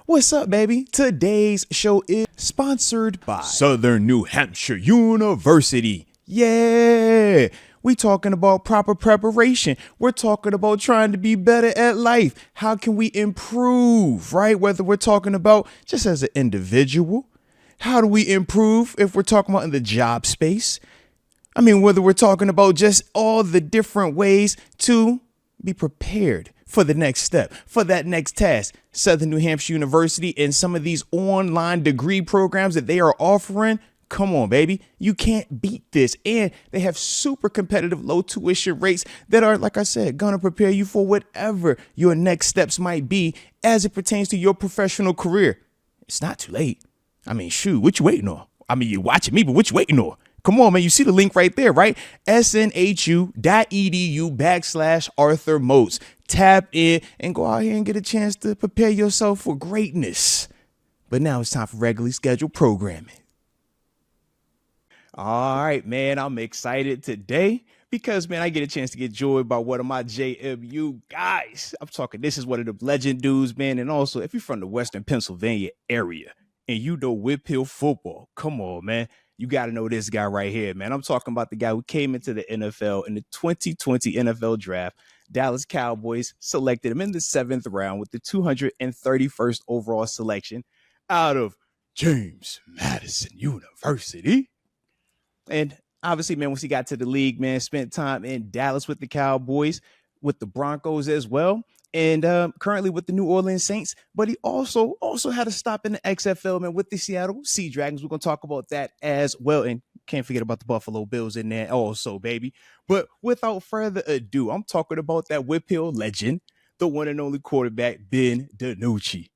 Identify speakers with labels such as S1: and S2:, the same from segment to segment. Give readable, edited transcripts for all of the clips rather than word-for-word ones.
S1: What's up, baby? Today's show is sponsored by Southern New Hampshire University. Yeah, we talking about proper preparation. We're talking about trying to be better at life. How can we improve, right? Whether we're talking about just as an individual, how do we improve if we're talking about in the job space? I mean, whether we're talking about just all the different ways to be prepared for the next step, for that next task. Southern New Hampshire University and some of these online degree programs that they are offering. Come on, baby. You can't beat this. And they have super competitive low tuition rates that are, like I said, going to prepare you for whatever your next steps might be as it pertains to your professional career. It's not too late. I mean, shoot, what you waiting on? I mean, you're watching me, but what you waiting on? Come on, man. You see the link right there, right? snhu.edu/Arthur Moats. Tap in and go out here and get a chance to prepare yourself for greatness. But now it's time for regularly scheduled programming. All right, man. I'm excited today because, man, I get a chance to get joined by one of my JMU guys. I'm talking, this is one of the legend dudes, man. And also, if you're from the Western Pennsylvania area and you know WPIAL football, come on, man. You got to know this guy right here, man. I'm talking about the guy who came into the NFL in the 2020 NFL draft. Dallas Cowboys selected him in the 7th round with the 231st overall selection out of James Madison University. And obviously, man, once he got to the league, man, spent time in Dallas with the Cowboys, with the Broncos as well, and currently with the New Orleans Saints. But he also had a stop in the XFL, man, with the Seattle Sea Dragons. We're going to talk about that as well. And can't forget about the Buffalo Bills in there also, baby. But without further ado, I'm talking about that WPIAL legend, the one and only quarterback, Ben DiNucci.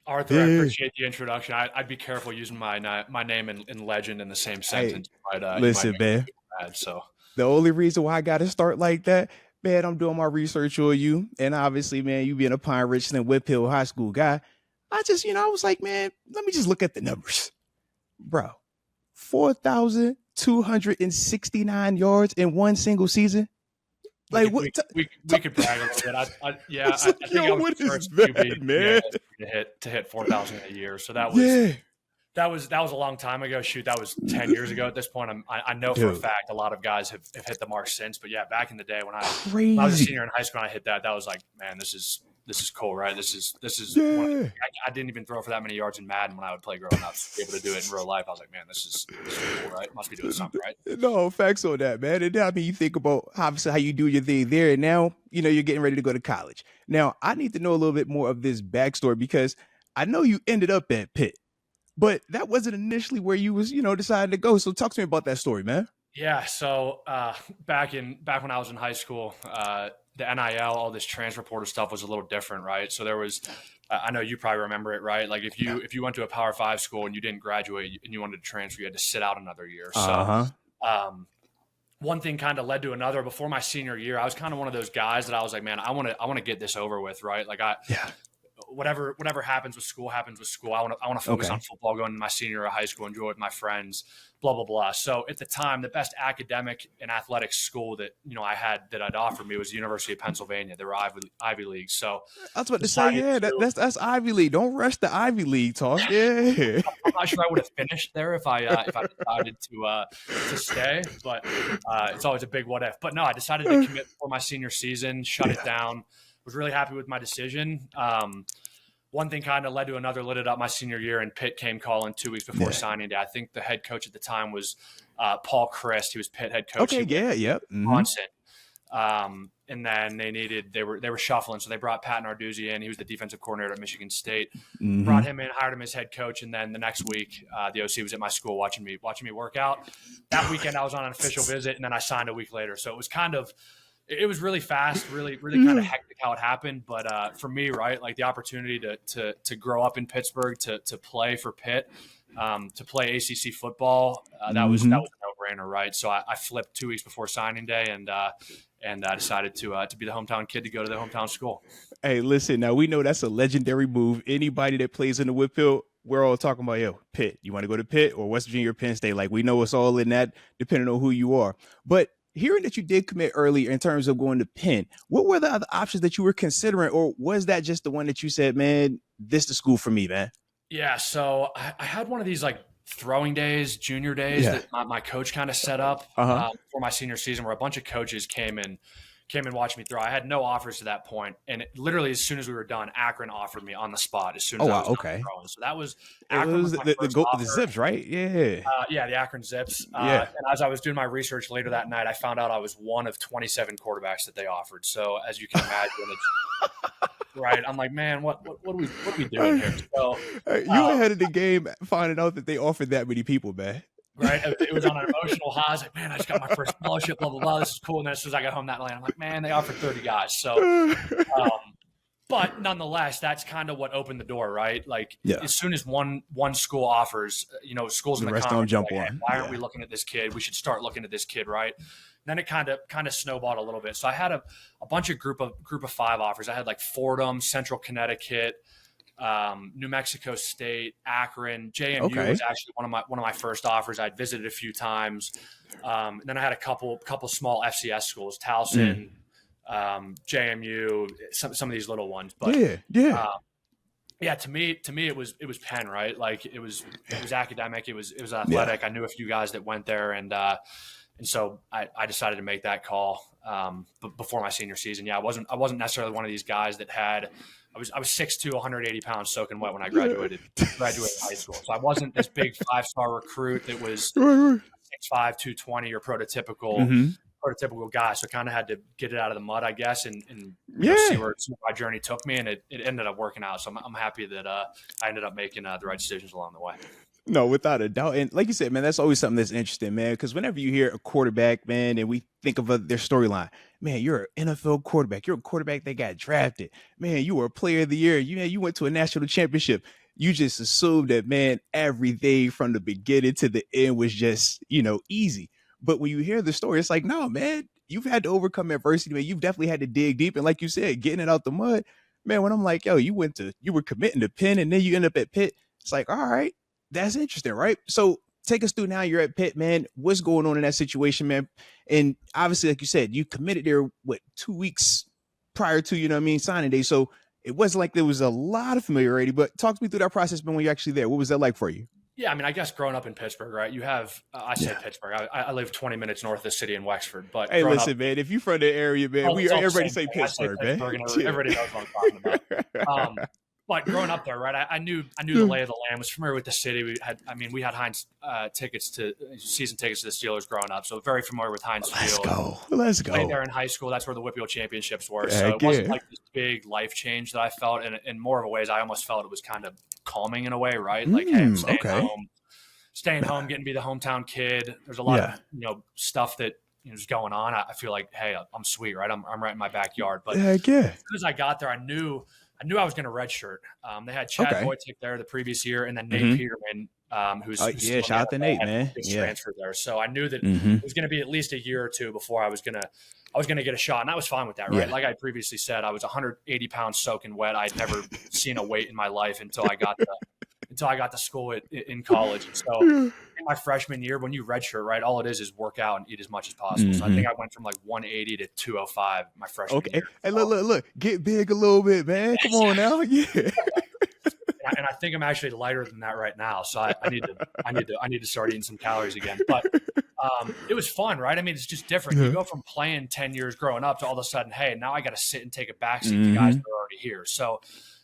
S2: Arthur, I appreciate the introduction. I'd be careful using my name and legend in the same sentence.
S1: Hey, listen, man.
S2: So
S1: the only reason why I got to start like that, man, I'm doing my research on you. And obviously, man, you being a Pine-Richland High School guy, I was like, man, let me just look at the numbers. Bro, 4,269 yards in one single season. Like
S2: we could brag a little bit. I think I was the first QB, man, to hit 4,000 a year. So that was a long time ago. Shoot, that was 10 years ago at this point. I know for a fact a lot of guys have hit the mark since. But yeah, back in the day when I was a senior in high school and I hit that was like, man, this is cool, right? This is I didn't even throw for that many yards in Madden when I would play growing up. To be able to do it in real life, I was like, man, this is cool, right? Must be doing something right.
S1: No, facts on that, man. And I mean, you think about obviously how you do your thing there, and now you're getting ready to go to college. Now, I need to know a little bit more of this backstory because I know you ended up at Pitt, but that wasn't initially where you was decided to go. So talk to me about that story, man.
S2: Yeah. So back when I was in high school, the NIL, all this transfer portal stuff was a little different, right? So there was, I know you probably remember it, right? Like if you went to a Power 5 school and you didn't graduate and you wanted to transfer, you had to sit out another year. So one thing kind of led to another. Before my senior year, I was kind of one of those guys that I was like, man, I want to get this over with, right? Like whatever happens with school happens with school. I want to focus on football, going to my senior year of high school, enjoy with my friends, blah, blah, blah. So at the time, the best academic and athletic school that, I'd offered me was the University of Pennsylvania. They were Ivy League. So
S1: I was about to say, that's Ivy League. Don't rush the Ivy League talk. Yeah.
S2: I'm not sure I would have finished there if I decided to stay, but it's always a big what if. But no, I decided to commit for my senior season, shut it down. Was really happy with my decision. One thing kind of led to another, lit it up my senior year, and Pitt came calling 2 weeks before signing day. I think the head coach at the time was Paul Christ. He was Pitt head coach.
S1: Okay,
S2: Wisconsin. And then they were shuffling, so they brought Pat Narduzzi in. He was the defensive coordinator at Michigan State. Brought him in, hired him as head coach, and then the next week, the OC was at my school watching me work out. That weekend, I was on an official visit, and then I signed a week later. So it was it was really fast, really kind of hectic how it happened. But for me, right, like the opportunity to grow up in Pittsburgh, to play for Pitt, to play ACC football, that was a no-brainer, right? So I flipped 2 weeks before signing day, and I decided to be the hometown kid to go to the hometown school.
S1: Hey, listen, now we know that's a legendary move. Anybody that plays in the WPIAL, we're all talking about, Pitt. You want to go to Pitt or West Virginia or Penn State? Like, we know it's all in that, depending on who you are. But hearing that you did commit earlier in terms of going to Penn, what were the other options that you were considering, or was that just the one that you said, man, this the school for me, man?
S2: Yeah. So I had one of these like throwing days, junior days that my coach kind of set up for my senior season, where a bunch of coaches came and watched me throw. I had no offers to that point, and literally as soon as we were done, Akron offered me on the spot as soon as I was done throwing. So that was Akron was my first offer.
S1: The Zips, right? Yeah.
S2: Yeah, the Akron Zips.
S1: Yeah.
S2: And as I was doing my research later that night, I found out I was one of 27 quarterbacks that they offered. So as you can imagine, right? I'm like, man, what are we doing here? So
S1: you ahead of the game, finding out that they offered that many people, man.
S2: Right. It was on an emotional high. I was like, man, I just got my first scholarship, blah, blah, blah. This is cool. And then as soon as I got home that night, I'm like, man, they offered 30 guys. So, but nonetheless, that's kind of what opened the door, right? Like as soon as one school offers, schools in the
S1: rest
S2: conference,
S1: don't jump
S2: like,
S1: on.
S2: Hey, why aren't we looking at this kid? We should start looking at this kid, right? Then it kind of snowballed a little bit. So I had a bunch of group of 5 offers. I had like Fordham, Central Connecticut, New Mexico State, Akron, JMU was actually one of my first offers. I'd visited a few times. And then I had a couple small FCS schools, Towson, JMU, some of these little ones. But to me it was Penn, right? Like it was academic, it was athletic. I knew a few guys that went there, and so I decided to make that call before my senior season. Yeah, I wasn't necessarily one of these guys that had. I was 6'2", 180 pounds soaking wet when I graduated high school. So I wasn't this big 5-star recruit that was 6'5", 220 or prototypical guy. So kind of had to get it out of the mud, I guess, and see where my journey took me. And it ended up working out. So I'm happy that I ended up making the right decisions along the way.
S1: No, without a doubt. And like you said, man, that's always something that's interesting, man, because whenever you hear a quarterback, man, and we think of their storyline, man, you're an NFL quarterback. You're a quarterback that got drafted. Man, you were a player of the year. You went to a national championship. You just assumed that, man, everything from the beginning to the end was just, easy. But when you hear the story, it's like, no, man, you've had to overcome adversity, man. You've definitely had to dig deep. And like you said, getting it out the mud, man, when I'm like, yo, you were committing to Penn and then you end up at Pitt. It's like, all right. That's interesting, right? So take us through now. You're at Pitt, man. What's going on in that situation, man? And obviously, like you said, you committed there, 2 weeks prior to, signing day. So it wasn't like there was a lot of familiarity, but talk to me through that process, man, when you're actually there. What was that like for you?
S2: Yeah, I mean, I guess growing up in Pittsburgh, right? You have, Pittsburgh. I live 20 minutes north of the city in Wexford. But
S1: hey, listen, man, if you're from the area, man, everybody say Pittsburgh, man.
S2: Everybody knows what I'm talking about. But growing up there, right, I knew the lay of the land, was familiar with the city. We had Heinz season tickets to the Steelers growing up, so very familiar with Heinz Field.
S1: Let's go.
S2: Played there in high school. That's where the WPIAL championships were. So it wasn't like this big life change that I felt. And in more of a ways, I almost felt it was kind of calming in a way, right? Like, hey, I'm staying home, getting to be the hometown kid. There's a lot of stuff that is going on. I feel like, hey, I'm sweet, right? I'm right in my backyard. But as soon as I got there, I knew I was going to redshirt. They had Chad Wojcik there the previous year, and then Nate Peterman, who's
S1: shout out to Nate, man.
S2: Transferred there. So I knew that it was going to be at least a year or two before I was going to get a shot, and I was fine with that, right? Like I previously said, I was 180 pounds soaking wet. I'd never seen a weight in my life until I got to school in college. And so in my freshman year, when you redshirt, right, all it is work out and eat as much as possible. So I think I went from like 180 to 205 my freshman year.
S1: Hey, look, get big a little bit, man. Come on now. Yeah.
S2: And I think I'm actually lighter than that right now. So I need to start eating some calories again. But it was fun, right? I mean, it's just different. You go from playing 10 years growing up to all of a sudden, hey, now I got to sit and take a backseat to guys that are already here. So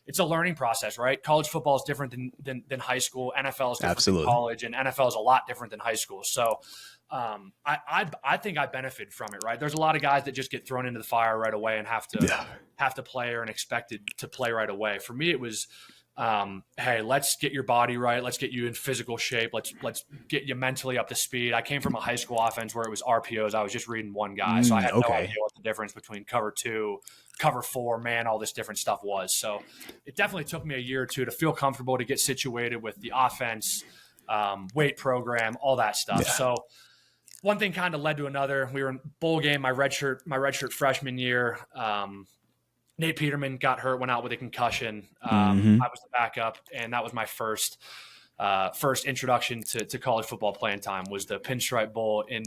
S2: it's a learning process, right? College football is different than high school. NFL is different than college, and NFL is a lot different than high school. So I think I benefited from it, right? There's a lot of guys that just get thrown into the fire right away and have to play or expected to play right away. For me, it was, hey, let's get your body right. Let's get you in physical shape. Let's get you mentally up to speed. I came from a high school offense where it was RPOs. I was just reading one guy. So I had no idea what the difference between cover 2, cover 4, man, all this different stuff was. So it definitely took me a year or two to feel comfortable, to get situated with the offense, weight program, all that stuff. Yeah. So one thing kind of led to another. We were in bowl game, my redshirt freshman year. Nate Peterman got hurt, went out with a concussion. I was the backup, and that was my first first introduction to college football playing time was the Pinstripe Bowl in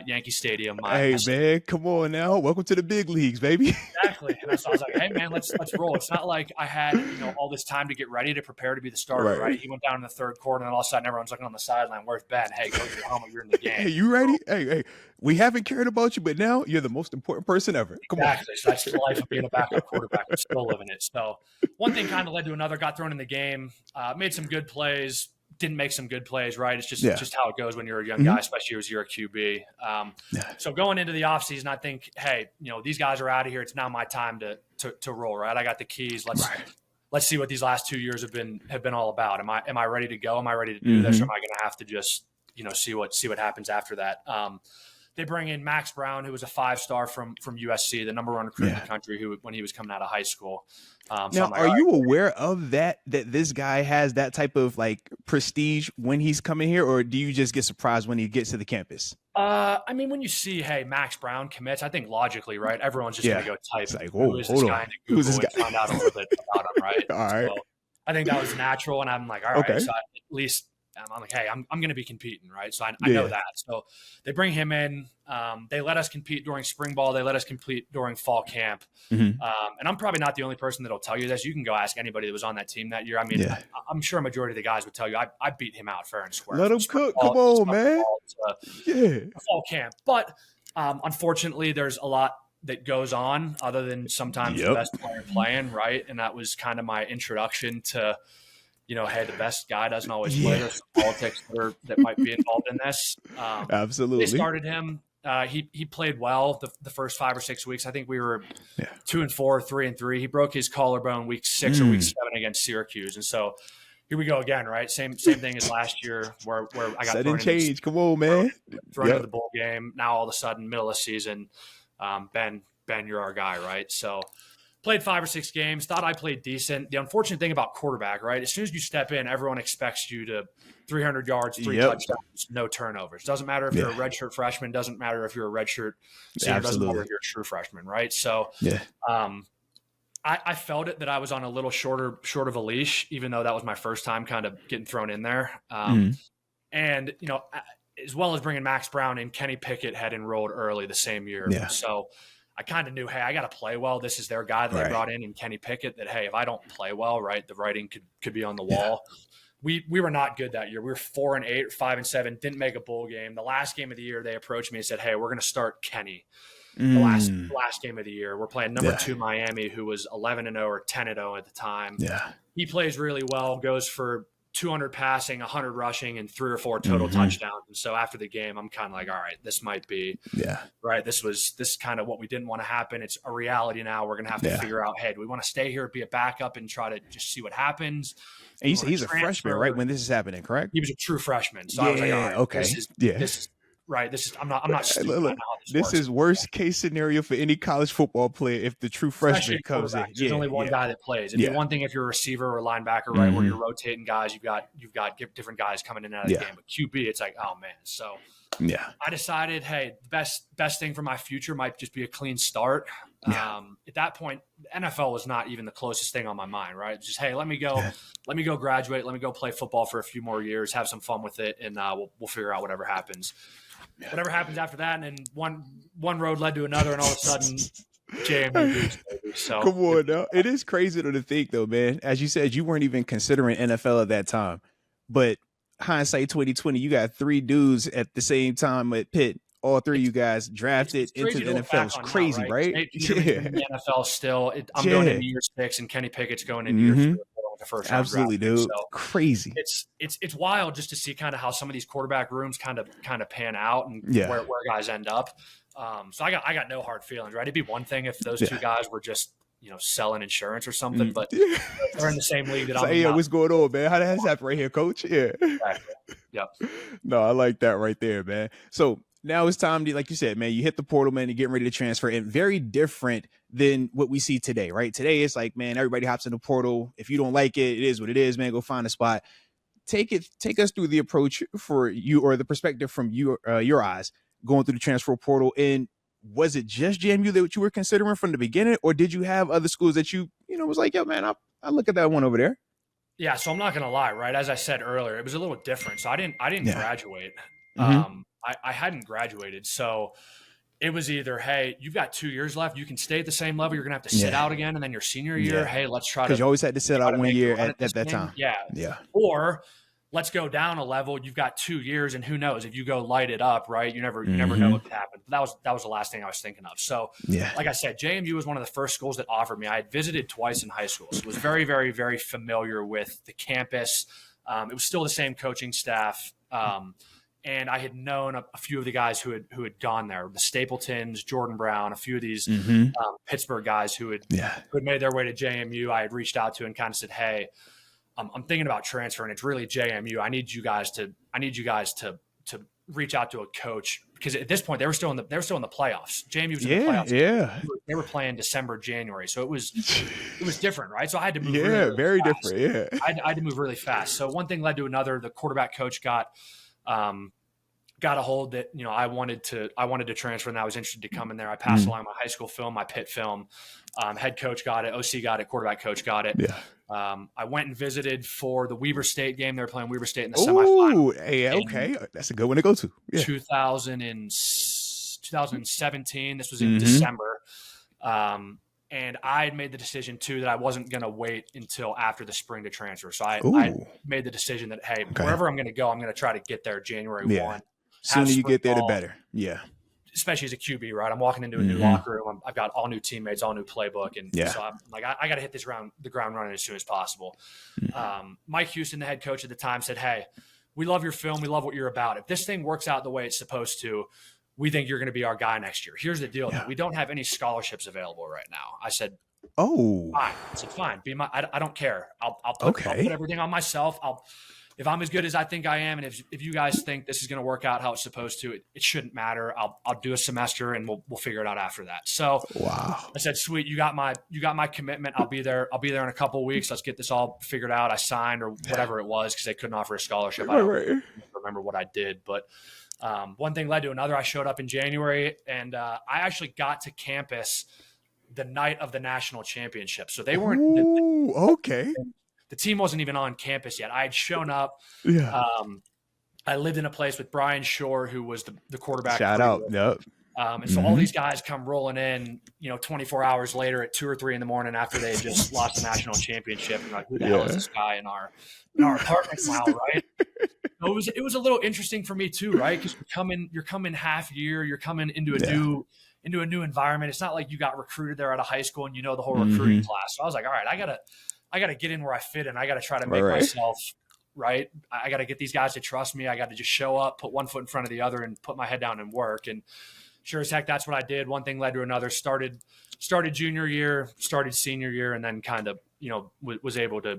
S2: Yankee Stadium.
S1: Hey, man, come on now. Welcome to the big leagues, baby.
S2: Exactly. And so I was like, hey, man, let's roll. It's not like I had, all this time to get ready to prepare to be the starter, right? He went down in the third quarter, and all of a sudden everyone's looking on the sideline. Where's Ben? Hey, go to your helmet. You're in the game.
S1: Hey, you ready? Hey, we haven't cared about you, but now you're the most important person ever. Come on.
S2: So that's the life of being a backup quarterback. I'm still living it. So one thing kind of led to another, got thrown in the game, made some good plays, didn't make some good plays, right? It's just how it goes when you're a young guy, especially as you're a QB. So going into the offseason, I think, hey, these guys are out of here. It's now my time to roll, right? I got the keys. Let's see what these last 2 years have been all about. Am I ready to go? Am I ready to do this? Or am I going to have to just, see what happens after that? They bring in Max Brown, who was a 5-star from USC, the number one recruit in the country, when he was coming out of high school.
S1: Now, are you aware of that this guy has that type of like prestige when he's coming here, or do you just get surprised when he gets to the campus?
S2: I mean, when you see, hey, Max Brown commits, I think logically, right, everyone's just going to go type,
S1: like,
S2: who is this guy, into Google and find out a little bit about him, right? All right. So I think that was natural, and I'm like, all right, so at least I'm like, hey, I'm going to be competing, right? So I know that. So they bring him in. They let us compete during spring ball. They let us compete during fall camp. And I'm probably not the only person that'll tell you this. You can go ask anybody that was on that team that year. I mean, I'm sure a majority of the guys would tell you I beat him out fair and square.
S1: Let him cook. Come on, man.
S2: Fall camp. But unfortunately, there's a lot that goes on other than sometimes the best player playing, right? And that was kind of my introduction to – hey, the best guy doesn't always play. There's some politics that might be involved in this.
S1: Absolutely.
S2: They started him. He played well the first 5 or 6 weeks. I think we were 2-4, 3-3. He broke his collarbone week 6 or week 7 against Syracuse. And so here we go again, right? Same thing as last year where I got thrown
S1: change. Come on, man.
S2: Thrown into the bowl game. Now all of a sudden, middle of the season, Ben, you're our guy, right? So played 5 or 6 games, thought I played decent. The unfortunate thing about quarterback, right? As soon as you step in, everyone expects you to 300 yards, 3 touchdowns, no turnovers. Doesn't matter if you're a redshirt freshman. Doesn't matter if you're a redshirt senior. Doesn't matter if you're a true freshman, right? So I felt it that I was on a little short of a leash, even though that was my first time kind of getting thrown in there. And, as well as bringing Max Brown in, Kenny Pickett had enrolled early the same year. So I kind of knew, hey, I got to play well. This is their guy that they brought in Kenny Pickett, that, hey, if I don't play well, right, the writing could be on the wall. We were not good that year. We were 4-8, 5-7, didn't make a bowl game. The last game of the year, they approached me and said, hey, we're going to start Kenny. The last game of the year. We're playing number 2 Miami, who was 11-0 or 10-0 at the time. He plays really well, goes for 200 passing, 100 rushing, and 3 or 4 total touchdowns. And so after the game, I'm kind of like, all right, this might be right. This is kind of what we didn't want to happen. It's a reality now. We're going to have to figure out, hey, do we want to stay here, be a backup, and try to just see what happens?
S1: And he's a freshman, right? When this is happening, correct?
S2: He was a true freshman. So I was like, all right, okay. This is right. I'm not stupid.
S1: Look, this is worst case scenario for any college football player if the true freshman comes in.
S2: There's only one guy that plays. It'd be one thing if you're a receiver or a linebacker, right, where you're rotating guys. You've got different guys coming in and out of the game. But QB, it's like, oh man. So I decided, hey, the best thing for my future might just be a clean start. At that point, NFL was not even the closest thing on my mind, right? Just, hey, let me go graduate, let me go play football for a few more years, have some fun with it, and we'll figure out whatever happens. Whatever happens after that, and then one road led to another, and all of a sudden, JMU. So
S1: come on, now. It is crazy to think, though, man. As you said, you weren't even considering NFL at that time, but hindsight 2020, you got 3 dudes at the same time at Pitt. All 3 of you guys drafted into the NFL. It's crazy,
S2: now,
S1: right?
S2: In the NFL still. I'm going into year 6, and Kenny Pickett's going into year 3 with the first round.
S1: Absolutely, dude. So
S2: crazy. It's wild just to see kind of how some of these quarterback rooms kind of pan out and where guys end up. So I got no hard feelings, right? It'd be one thing if those 2 guys were just selling insurance or something, but they're in the same league that I'm in.
S1: Hey, what's going on, man? How does that happen right here, coach? Yeah.
S2: Exactly. Yep.
S1: No, I like that right there, man. So now it's time to, like you said, man, you hit the portal, man, you're getting ready to transfer, and very different than what we see today, right? Today, it's like, man, everybody hops in the portal. If you don't like it, it is what it is, man. Go find a spot. Take us through the approach for you, or the perspective from your eyes going through the transfer portal. And was it just JMU that you were considering from the beginning, or did you have other schools that you was like, yo, man, I look at that one over there?
S2: Yeah, so I'm not gonna lie, right? As I said earlier, it was a little different. So I didn't
S1: Yeah.
S2: graduate.
S1: Hmm.
S2: I hadn't graduated. So it was either, hey, you've got 2 years left, you can stay at the same level, you're gonna have to sit
S1: Yeah.
S2: out again, and then your senior year,
S1: Yeah.
S2: hey,
S1: Because you always had to sit
S2: try
S1: out
S2: to
S1: one
S2: make the
S1: year
S2: run at
S1: at
S2: this
S1: that
S2: thing.
S1: time.
S2: Yeah.
S1: Yeah.
S2: Or let's go down a level. You've got 2 years, and who knows if you go light it up, right? You never know
S1: Hmm.
S2: what could happen. But that was the last thing I was thinking of. So,
S1: Yeah.
S2: like I said, JMU was one of the first schools that offered me. I had visited twice in high school, so was very, very, very familiar with the campus. It was still the same coaching staff, and I had known a few of the guys who had gone there, the Stapletons, Jordan Brown, a few of these
S1: Hmm.
S2: Pittsburgh guys who had made their way to JMU. I had reached out to and kind of said, hey. I'm thinking about transferring. It's really JMU. I need you guys to reach out to a coach because at this point they were still in the playoffs. JMU was in the playoffs.
S1: Yeah.
S2: They were playing December, January, so it was different, right? So I had to move.
S1: Yeah.
S2: Really, really
S1: Very
S2: fast.
S1: different. Yeah.
S2: I had to move really fast. So one thing led to another. The quarterback coach got a hold that I wanted to transfer and I was interested to come in there. I passed along my high school film, my Pitt film. Head coach got it, OC got it, quarterback coach got it.
S1: Yeah.
S2: I went and visited for the Weber State game. They were playing Weber State in the semifinal.
S1: Hey, okay, that's a good one to go to. Yeah.
S2: 2017. This was in December. And I had made the decision too that I wasn't going to wait until after the spring to transfer. So I made the decision that, hey, wherever I'm going to go, I'm going to try to get there January 1.
S1: Sooner you get there, the better. Yeah.
S2: Especially as a QB, right? I'm walking into a new locker room. I've got all new teammates, all new playbook. And so I'm like, I got to hit the ground running as soon as possible. Mike Houston, the head coach at the time, said, hey, we love your film. We love what you're about. If this thing works out the way it's supposed to, we think you're going to be our guy next year. Here's the deal. We don't have any scholarships available right now. I said, fine. I said, fine. I don't care. I'll put everything on myself. If I'm as good as I think I am, and if you guys think this is going to work out how it's supposed to, it shouldn't matter. I'll do a semester and we'll figure it out after that. So I said, sweet, you got my commitment. I'll be there in a couple of weeks. Let's get this all figured out. I signed or whatever it was because they couldn't offer a scholarship. I don't remember what I did, but one thing led to another. I showed up in January and I actually got to campus the night of the national championship. So they weren't
S1: okay.
S2: The team wasn't even on campus yet. I had shown up.
S1: Yeah.
S2: I lived in a place with Brian Shore, who was the quarterback.
S1: Shout out. Yep.
S2: And so all these guys come rolling in, 24 hours later at 2 or 3 in the morning after they had just lost the national championship. And like, who the hell is this guy in our apartment now, right? So it was a little interesting for me too, right? Because you're coming half year, you're coming into a new environment. It's not like you got recruited there out of high school and the whole recruiting class. So I was like, all right, I gotta get in where I fit in. I gotta try to make myself right. I gotta get these guys to trust me. I gotta just show up, put one foot in front of the other, and put my head down and work. And sure as heck, that's what I did. One thing led to another. Started junior year, started senior year, and then kind of was able to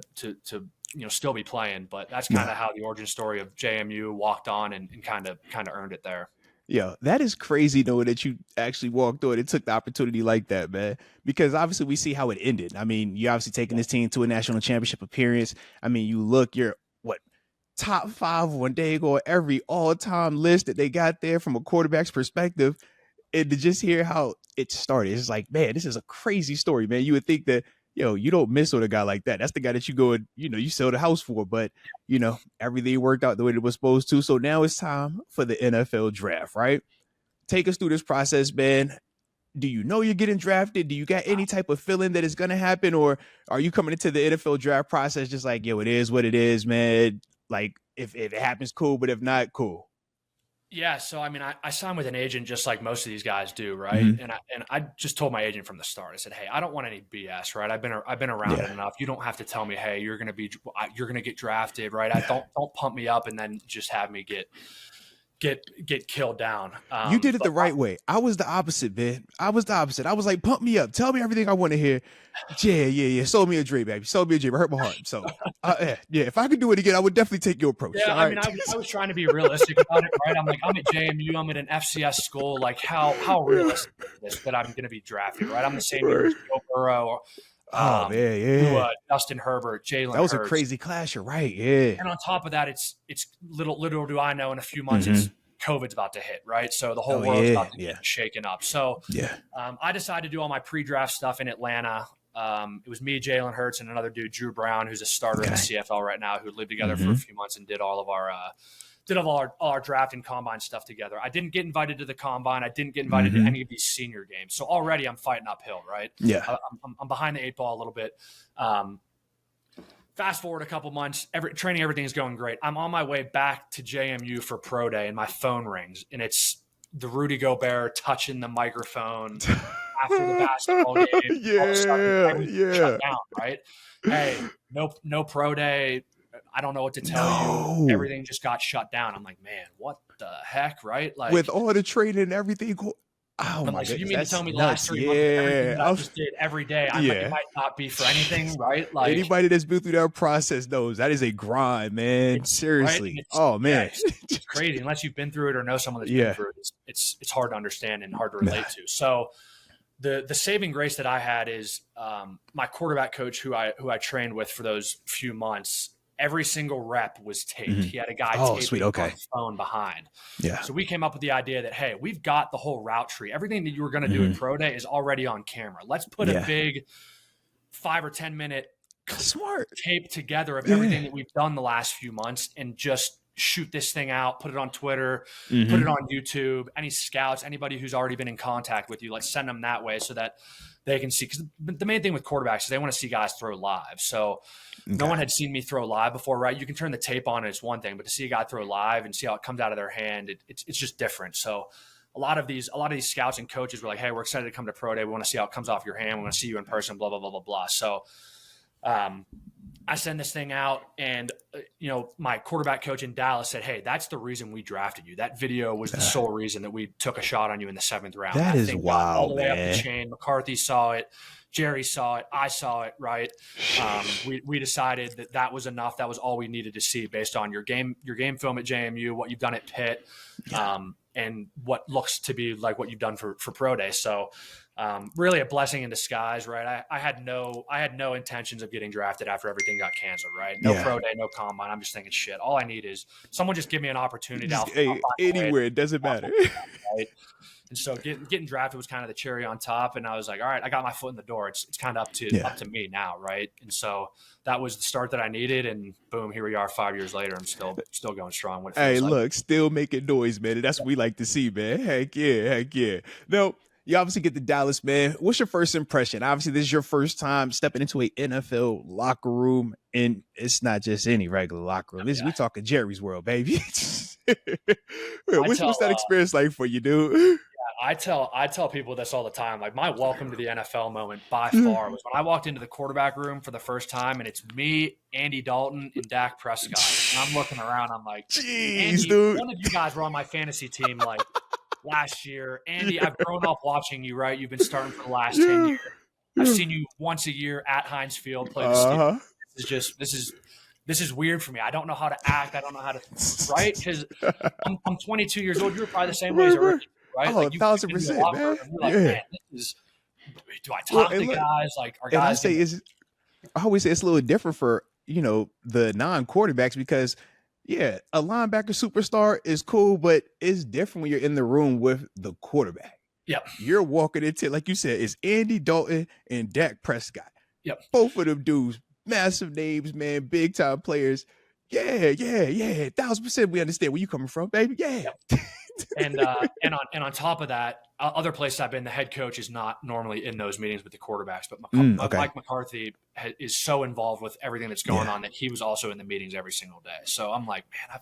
S2: still be playing. But that's kind of how the origin story of JMU walked on and kind of earned it there.
S1: Yeah, that is crazy though that you actually walked through it and took the opportunity like that, man. Because obviously we see how it ended. I mean, you're obviously taking this team to a national championship appearance. I mean, you're top 5 on Dago every all-time list that they got there from a quarterback's perspective. And to just hear how it started, it's like, man, this is a crazy story, man. You would think that, you don't miss with a guy like that. That's the guy that you go and, you sell the house for, but everything worked out the way it was supposed to. So now it's time for the NFL draft, right? Take us through this process, man. Do you know you're getting drafted? Do you got any type of feeling that it's going to happen? Or are you coming into the NFL draft process just like, it is what it is, man? Like if it happens, cool, but if not, cool.
S2: Yeah, so I mean, I signed with an agent just like most of these guys do, right? And I just told my agent from the start. I said, hey, I don't want any BS, right? I've been around it enough. You don't have to tell me, hey, you're gonna get drafted, right? I don't pump me up and then just have me get killed down.
S1: You did it the right way. I was the opposite, man. I was like, pump me up. Tell me everything I want to hear. Yeah. Sold me a dream, baby. Sold me a dream. It hurt my heart. So, if I could do it again, I would definitely take your approach.
S2: Yeah, I mean, I was trying to be realistic about it, right? I'm like, I'm at JMU. I'm at an FCS school. Like, how realistic is this that I'm going to be drafted, right? I'm the same year as Joe Burrow. Justin Herbert, Jalen.
S1: That was
S2: Hurts.
S1: A crazy clash, you're right? Yeah.
S2: And on top of that, it's little do I know in a few months it's COVID's about to hit, right? So the whole world's about to get shaken up. So I decided to do all my pre-draft stuff in Atlanta. It was me, Jalen Hurts, and another dude, Drew Brown, who's a starter in the CFL right now, who lived together for a few months and did all our draft and combine stuff together. I didn't get invited to the combine. I didn't get invited to any of these senior games. So already I'm fighting uphill, right?
S1: Yeah.
S2: I'm behind the 8 ball a little bit. Fast forward a couple months, training, everything is going great. I'm on my way back to JMU for pro day, and my phone rings, and it's the Rudy Gobert touching the microphone after the basketball game. All of a sudden, shut down, right? Hey, no pro day. I don't know what to tell you. Everything just got shut down. I'm like, man, what the heck, right? Like,
S1: with all the training and everything. Oh my
S2: God! So you mean to tell me the
S1: nuts.
S2: last 3 months, everything that I just did every day, it might not be for anything, right? Like,
S1: anybody that's been through that process knows that is a grind, man. Seriously. Right? Oh man,
S2: it's crazy. Unless you've been through it or know someone that's been through it, it's hard to understand and hard to relate to. So the saving grace that I had is my quarterback coach, who I trained with for those few months. Every single rep was taped. He had a guy taping on his phone behind. Yeah. So we came up with the idea that, hey, we've got the whole route tree. Everything that you were going to do in pro day is already on camera. Let's put a big 5 or 10 minute tape together of everything that we've done the last few months and just shoot this thing out, put it on Twitter, put it on YouTube. Any scouts, anybody who's already been in contact with you, let's send them that way so that they can see. Because the main thing with quarterbacks is they want to see guys throw live. So no one had seen me throw live before, right? You can turn the tape on and it's one thing, but to see a guy throw live and see how it comes out of their hand, it's just different. So a lot of these scouts and coaches were like, hey, we're excited to come to pro day. We want to see how it comes off your hand. We want to see you in person, blah, blah, blah, blah, blah. So I send this thing out, and my quarterback coach in Dallas said, hey, that's the reason we drafted you. That video was the sole reason that we took a shot on you in the 7th round.
S1: That is wild,
S2: all the way
S1: man.
S2: Up the chain. McCarthy saw it. Jerry saw it. I saw it, right? We decided that was enough. That was all we needed to see based on your game film at JMU, what you've done at Pitt, and what looks to be like what you've done for pro day. So really a blessing in disguise, right? I had no intentions of getting drafted after everything got canceled, right? No pro day, no combine. I'm just thinking, shit, all I need is someone just give me an opportunity.
S1: Anywhere, it doesn't matter.
S2: Right? And so getting drafted was kind of the cherry on top. And I was like, all right, I got my foot in the door. It's kind of up to me now, right? And so that was the start that I needed. And boom, here we are 5 years later. I'm still going strong.
S1: Look, still making noise, man. And that's what we like to see, man. Heck yeah. No, you obviously get to Dallas, man. What's your first impression? Obviously, this is your first time stepping into an NFL locker room. And it's not just any regular locker room. We talking Jerry's World, baby. What's that experience like for you, dude?
S2: I tell people this all the time. Like, my welcome to the NFL moment by far was when I walked into the quarterback room for the first time, and it's me, Andy Dalton, and Dak Prescott. And I'm looking around. I'm like,
S1: jeez,
S2: Andy,
S1: dude.
S2: One of you guys were on my fantasy team like last year. Andy, I've grown up watching you, right? You've been starting for the last 10 years. I've seen you once a year at Heinz Field play the Steelers. This is weird for me. I don't know how to act. I don't know how to, right? Because I'm 22 years old. You were probably the same way as a rookie. Right?
S1: Oh, 1,000%, man.
S2: Like, man, do I talk to guys? Like, are guys?
S1: I always say it's a little different for the non-quarterbacks because a linebacker superstar is cool, but it's different when you're in the room with the quarterback.
S2: Yep.
S1: You're walking into, like you said, it's Andy Dalton and Dak Prescott.
S2: Yep.
S1: Both of them dudes, massive names, man, big time players. Yeah. 1,000% we understand where you coming from, baby. Yeah.
S2: Yep. And on top of that, other places I've been, the head coach is not normally in those meetings with the quarterbacks, but Mike McCarthy is so involved with everything that's going on that he was also in the meetings every single day. So I'm like, man,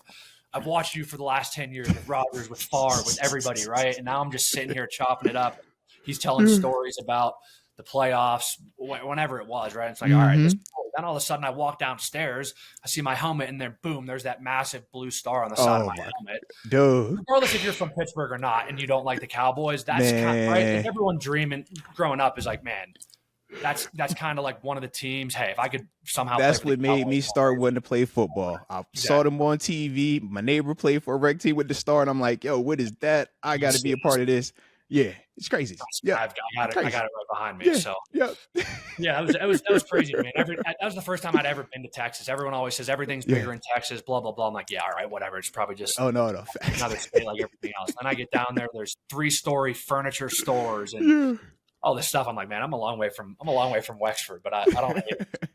S2: I've watched you for the last 10 years with Rodgers, with Favre, with everybody, right? And now I'm just sitting here chopping it up. He's telling stories about the playoffs, whenever it was, right? It's like, all right, this is cool. Then all of a sudden I walk downstairs, I see my helmet, and then boom, there's that massive blue star on the side of my helmet.
S1: Dude.
S2: Regardless if you're from Pittsburgh or not, and you don't like the Cowboys, that's kind of, right? And everyone dreaming, growing up is like, man, that's kind of like one of the teams. Hey, if I could somehow,
S1: that's what made me start wanting to play football. I saw them on TV. My neighbor played for a rec team with the star, and I'm like, yo, what is that? I got to be a part of this. Yeah, it's crazy. Yeah,
S2: I got it right behind me. So that was crazy to me. That was the first time I'd ever been to Texas. Everyone always says everything's bigger in Texas, blah blah blah. I'm like, yeah, all right, whatever. It's probably just
S1: another
S2: state like everything else. Then I get down there. There's 3-story furniture stores and all this stuff. I'm like, man, I'm a long way from Wexford, but I don't hate it.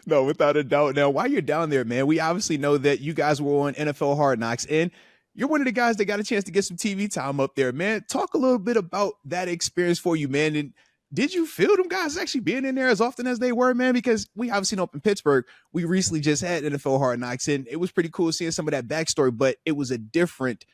S1: No, without a doubt. Now, while you're down there, man, we obviously know that you guys were on NFL Hard Knocks, and you're one of the guys that got a chance to get some TV time up there, man. Talk a little bit about that experience for you, man. And did you feel them guys actually being in there as often as they were, man? Because we obviously know up in Pittsburgh, we recently just had NFL Hard Knocks, and it was pretty cool seeing some of that backstory, but it was a different,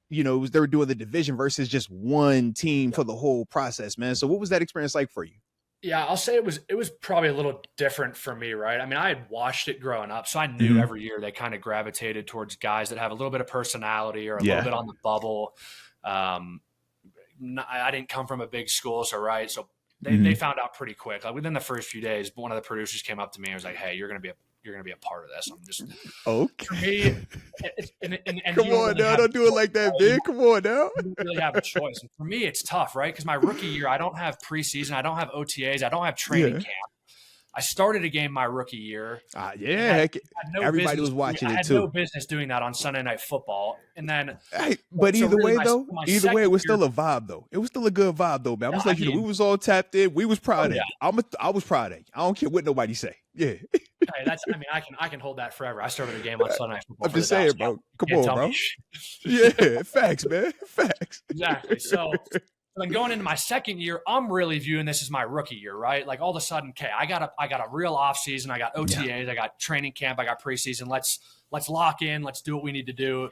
S1: they were doing the division versus just one team for the whole process, man. So what was that experience like for you?
S2: Yeah, I'll say it was probably a little different for me, right? I mean, I had watched it growing up, so I knew every year they kind of gravitated towards guys that have a little bit of personality or a little bit on the bubble. I didn't come from a big school, so they found out pretty quick. Like within the first few days, one of the producers came up to me and was like, "Hey, you're gonna be a part of this." I'm just
S1: okay.
S2: For me, and
S1: come on now, don't do it like that, big. Come on now.
S2: You don't really have a choice. And for me, it's tough, right? Because my rookie year, I don't have preseason, I don't have OTAs, I don't have training camp. I started a game my rookie year.
S1: Everybody was watching it too.
S2: I had no business doing that on Sunday Night Football. And then,
S1: but either way, it was still a vibe, though. It was still a good vibe, though, man. I was like, we was all tapped in. We was proud of you. I was proud of you. I don't care what nobody say. Yeah.
S2: Hey, I can hold that forever. I started a game on Sunday Night Football.
S1: I'm just saying, bro. Come on, bro. Yeah, facts, man. Facts.
S2: Exactly. So then going into my second year, I'm really viewing this as my rookie year, right? Like all of a sudden, okay, I got a real off season. I got OTAs, I got training camp, I got preseason. Let's lock in. Let's do what we need to do.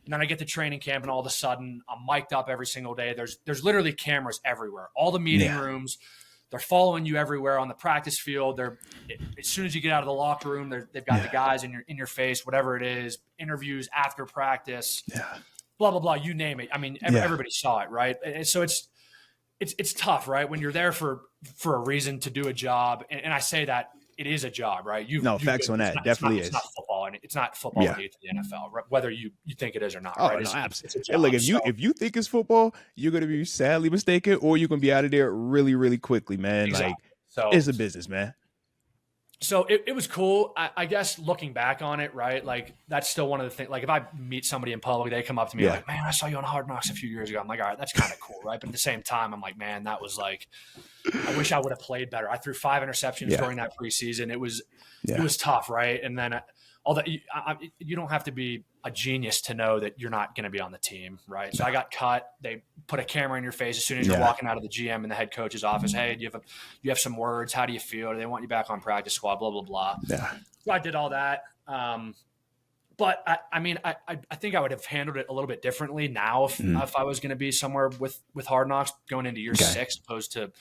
S2: And then I get to training camp, and all of a sudden, I'm mic'd up every single day. There's literally cameras everywhere. All the meeting rooms, they're following you everywhere on the practice field. As soon as you get out of the locker room, they've got the guys in your face, whatever it is. Interviews after practice. Yeah. Blah, blah, blah, you name it. I mean, everybody saw it, right? And so it's tough, right? When you're there for a reason to do a job. And I say that it is a job, right?
S1: Facts on that. Definitely is.
S2: It's not football, and it's not football to the NFL, right? Whether you think it is or not,
S1: oh,
S2: right?
S1: No, absolutely. And look, if you think it's football, you're going to be sadly mistaken, or you're going to be out of there really, really quickly, man. Exactly. Like, it's a business, man.
S2: So it was cool. I guess looking back on it, right? Like that's still one of the things, like if I meet somebody in public, they come up to me like, man, I saw you on Hard Knocks a few years ago. I'm like, all right, that's kind of cool. Right. But at the same time, I'm like, man, that was like, I wish I would have played better. I threw 5 interceptions during that preseason. It was tough. Right. And then all that you don't have to be a genius to know that you're not going to be on the team. Right. So I got cut. They put a camera in your face as soon as you're walking out of the GM and the head coach's office. Hey, you have some words. How do you feel? Do they want you back on practice squad? Blah, blah, blah. Yeah. So I did all that. But I think I would have handled it a little bit differently now if I was going to be somewhere with Hard Knocks going into year 6 opposed to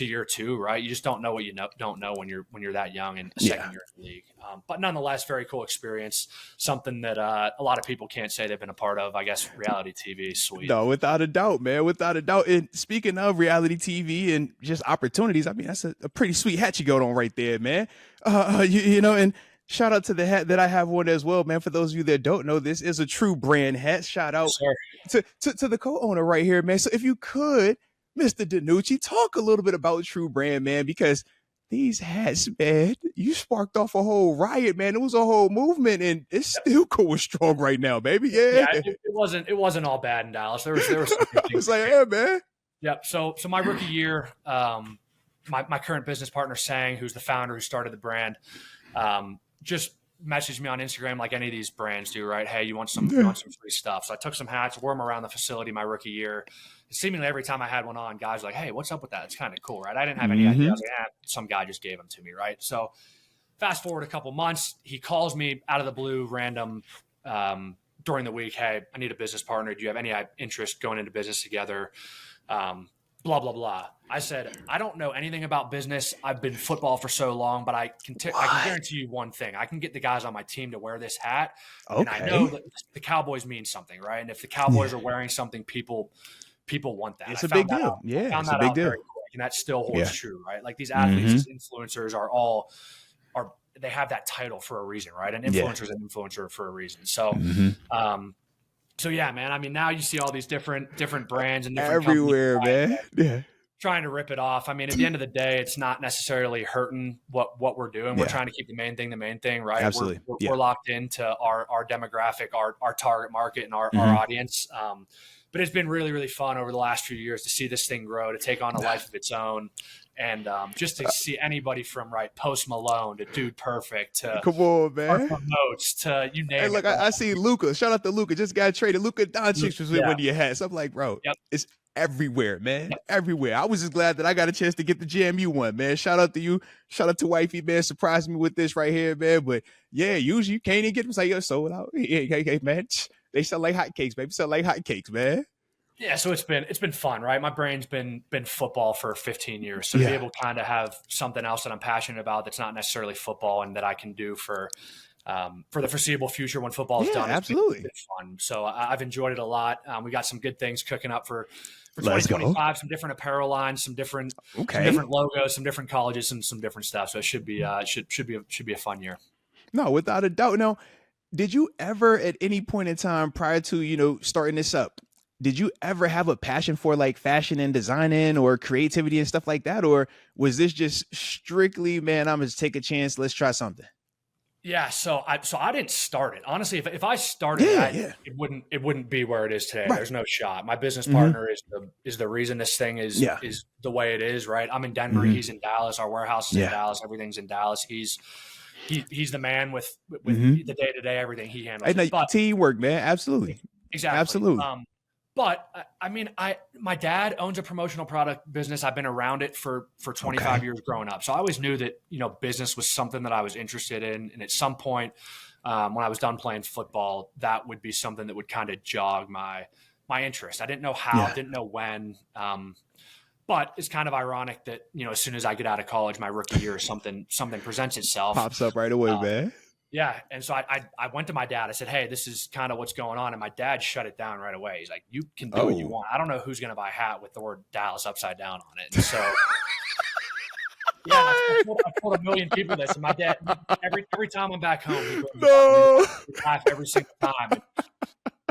S2: year 2, right? You just don't know what you don't know when you're that young in a second year of the league. But nonetheless, very cool experience. Something that a lot of people can't say they've been a part of. I guess reality TV is sweet.
S1: No, without a doubt, man. Without a doubt. And speaking of reality TV and just opportunities, I mean, that's a pretty sweet hat you got on right there, man. And shout out to the hat that I have on as well, man. For those of you that don't know, this is a True Brand hat. Shout out to the co-owner right here, man. So if you could, Mr. DiNucci, talk a little bit about True Brand, man, because these hats, man, you sparked off a whole riot, man. It was a whole movement, and it's still going strong right now, baby. Yeah,
S2: it wasn't all bad in Dallas. There was some
S1: it's like, yeah, man.
S2: Yep. So my rookie year, my current business partner, Sang, who's the founder who started the brand, just messaged me on Instagram like any of these brands do, right? Hey, you want some free stuff? So I took some hats, wore them around the facility my rookie year. Seemingly every time I had one on, guys were like, hey, what's up with that? It's kind of cool, right? I didn't have any idea. I was like, some guy just gave them to me, right? So fast forward a couple months, he calls me out of the blue, random, during the week. Hey, I need a business partner. Do you have any interest going into business together? Blah, blah, blah. I said, I don't know anything about business. I've been football for so long, but I can guarantee you one thing. I can get the guys on my team to wear this hat. Okay. And I know that the Cowboys mean something, right? And if the Cowboys are wearing something, people want that.
S1: It's a big deal. Yeah, it's a big deal.
S2: And that still holds true, right? Like these athletes, these influencers they have that title for a reason, right? An influencer is an influencer for a reason. So, so yeah, man. I mean, now you see all these different brands and different
S1: everywhere, man.
S2: Trying to rip it off. I mean, at the end of the day, it's not necessarily hurting what we're doing. We're trying to keep the main thing, right? Absolutely. We're locked into our demographic, our target market, and our audience. but it's been really, really fun over the last few years to see this thing grow, to take on a life of its own. And just to see anybody from Post Malone to Dude Perfect to
S1: Come on, man.
S2: Moats to you name
S1: Hey, look,
S2: it.
S1: I see Luka. Shout out to Luka. Just got traded. Luka Doncic was with one of your hats. I'm like, bro, it's everywhere, man. Everywhere. I was just glad that I got a chance to get the JMU one, man. Shout out to you. Shout out to Wifey, man. Surprised me with this right here, man. But yeah, usually you can't even get them. Say, yo, sold out. Hey, man. They sell like hotcakes, baby. Sell like hotcakes, man.
S2: Yeah, so it's been fun, right? My brain's been football for 15 years, so to be able to kind of have something else that I'm passionate about that's not necessarily football and that I can do for the foreseeable future when football is done.
S1: Absolutely,
S2: it's fun. So I've enjoyed it a lot. We got some good things cooking up for 2025. Some different apparel lines, some different logos, some different colleges, and some different stuff. So it should be should be a fun year.
S1: No, without a doubt. Now, did you ever at any point in time prior to starting this up? Did you ever have a passion for like fashion and designing or creativity and stuff like that? Or was this just strictly, man, I'm going to take a chance. Let's try something.
S2: Yeah. So I didn't start it. Honestly, if I started it wouldn't be where it is today. Right. There's no shot. My business partner is the reason this thing is the way it is, right? I'm in Denver. He's in Dallas. Our warehouse is in Dallas. Everything's in Dallas. He's the man with the day-to-day, everything he handles.
S1: But teamwork, man. Absolutely.
S2: Exactly.
S1: Absolutely.
S2: But I mean, my dad owns a promotional product business. I've been around it for 25 years growing up. So I always knew that, business was something that I was interested in. And at some point, when I was done playing football, that would be something that would kind of jog my interest. I didn't know how, didn't know when. But it's kind of ironic that, as soon as I get out of college, my rookie year, something presents itself.
S1: Pops up right away, man.
S2: Yeah. And so I went to my dad. I said, hey, this is kind of what's going on. And my dad shut it down right away. He's like, you can do what you want. I don't know who's going to buy a hat with the word Dallas upside down on it. And so, I told a million people this. And my dad, every time I'm back home, he laugh every single time.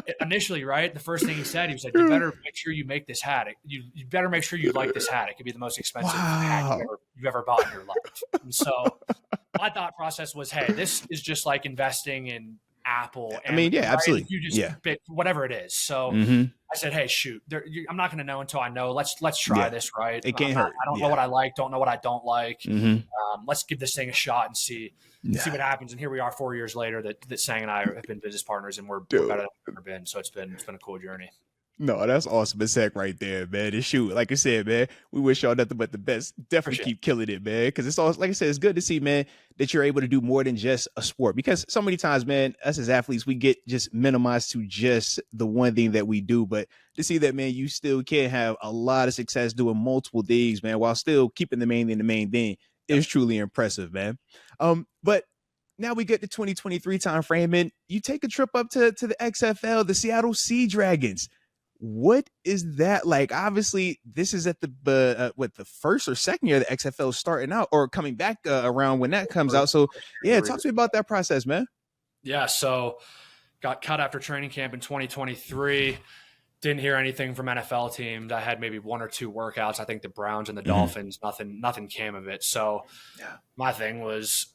S2: And initially, right, the first thing he said, you better make sure you make this hat. You better make sure you like this hat. It could be the most expensive hat you've ever bought in your life. And so my thought process was, hey, this is just like investing in Apple. And,
S1: absolutely.
S2: You just pick whatever it is. So I said, hey, shoot, I'm not going to know until I know. Let's try this, right?
S1: It can't hurt.
S2: I don't know what I like. Don't know what I don't like. Let's give this thing a shot and see what happens. And here we are 4 years later that Sang and I have been business partners, and we're better than we've ever been. So it's been a cool journey.
S1: No, that's awesome. It's Zach right there, man. And shoot, like I said, man, we wish y'all nothing but the best. Definitely keep killing it, man. Because it's all, like I said, it's good to see, man, that you're able to do more than just a sport. Because so many times, man, us as athletes, we get just minimized to just the one thing that we do. But to see that, man, you still can have a lot of success doing multiple things, man, while still keeping the main thing is truly impressive, man. But now we get to 2023 time frame, and you take a trip up to the XFL, the Seattle Sea Dragons. What is that like? Obviously, this is at the first or second year the XFL is starting out or coming back around when that comes out. So, talk to me about that process, man.
S2: Yeah, so got cut after training camp in 2023. Didn't hear anything from NFL teams. I had maybe one or two workouts. I think the Browns and the Dolphins. Nothing came of it. So, my thing was,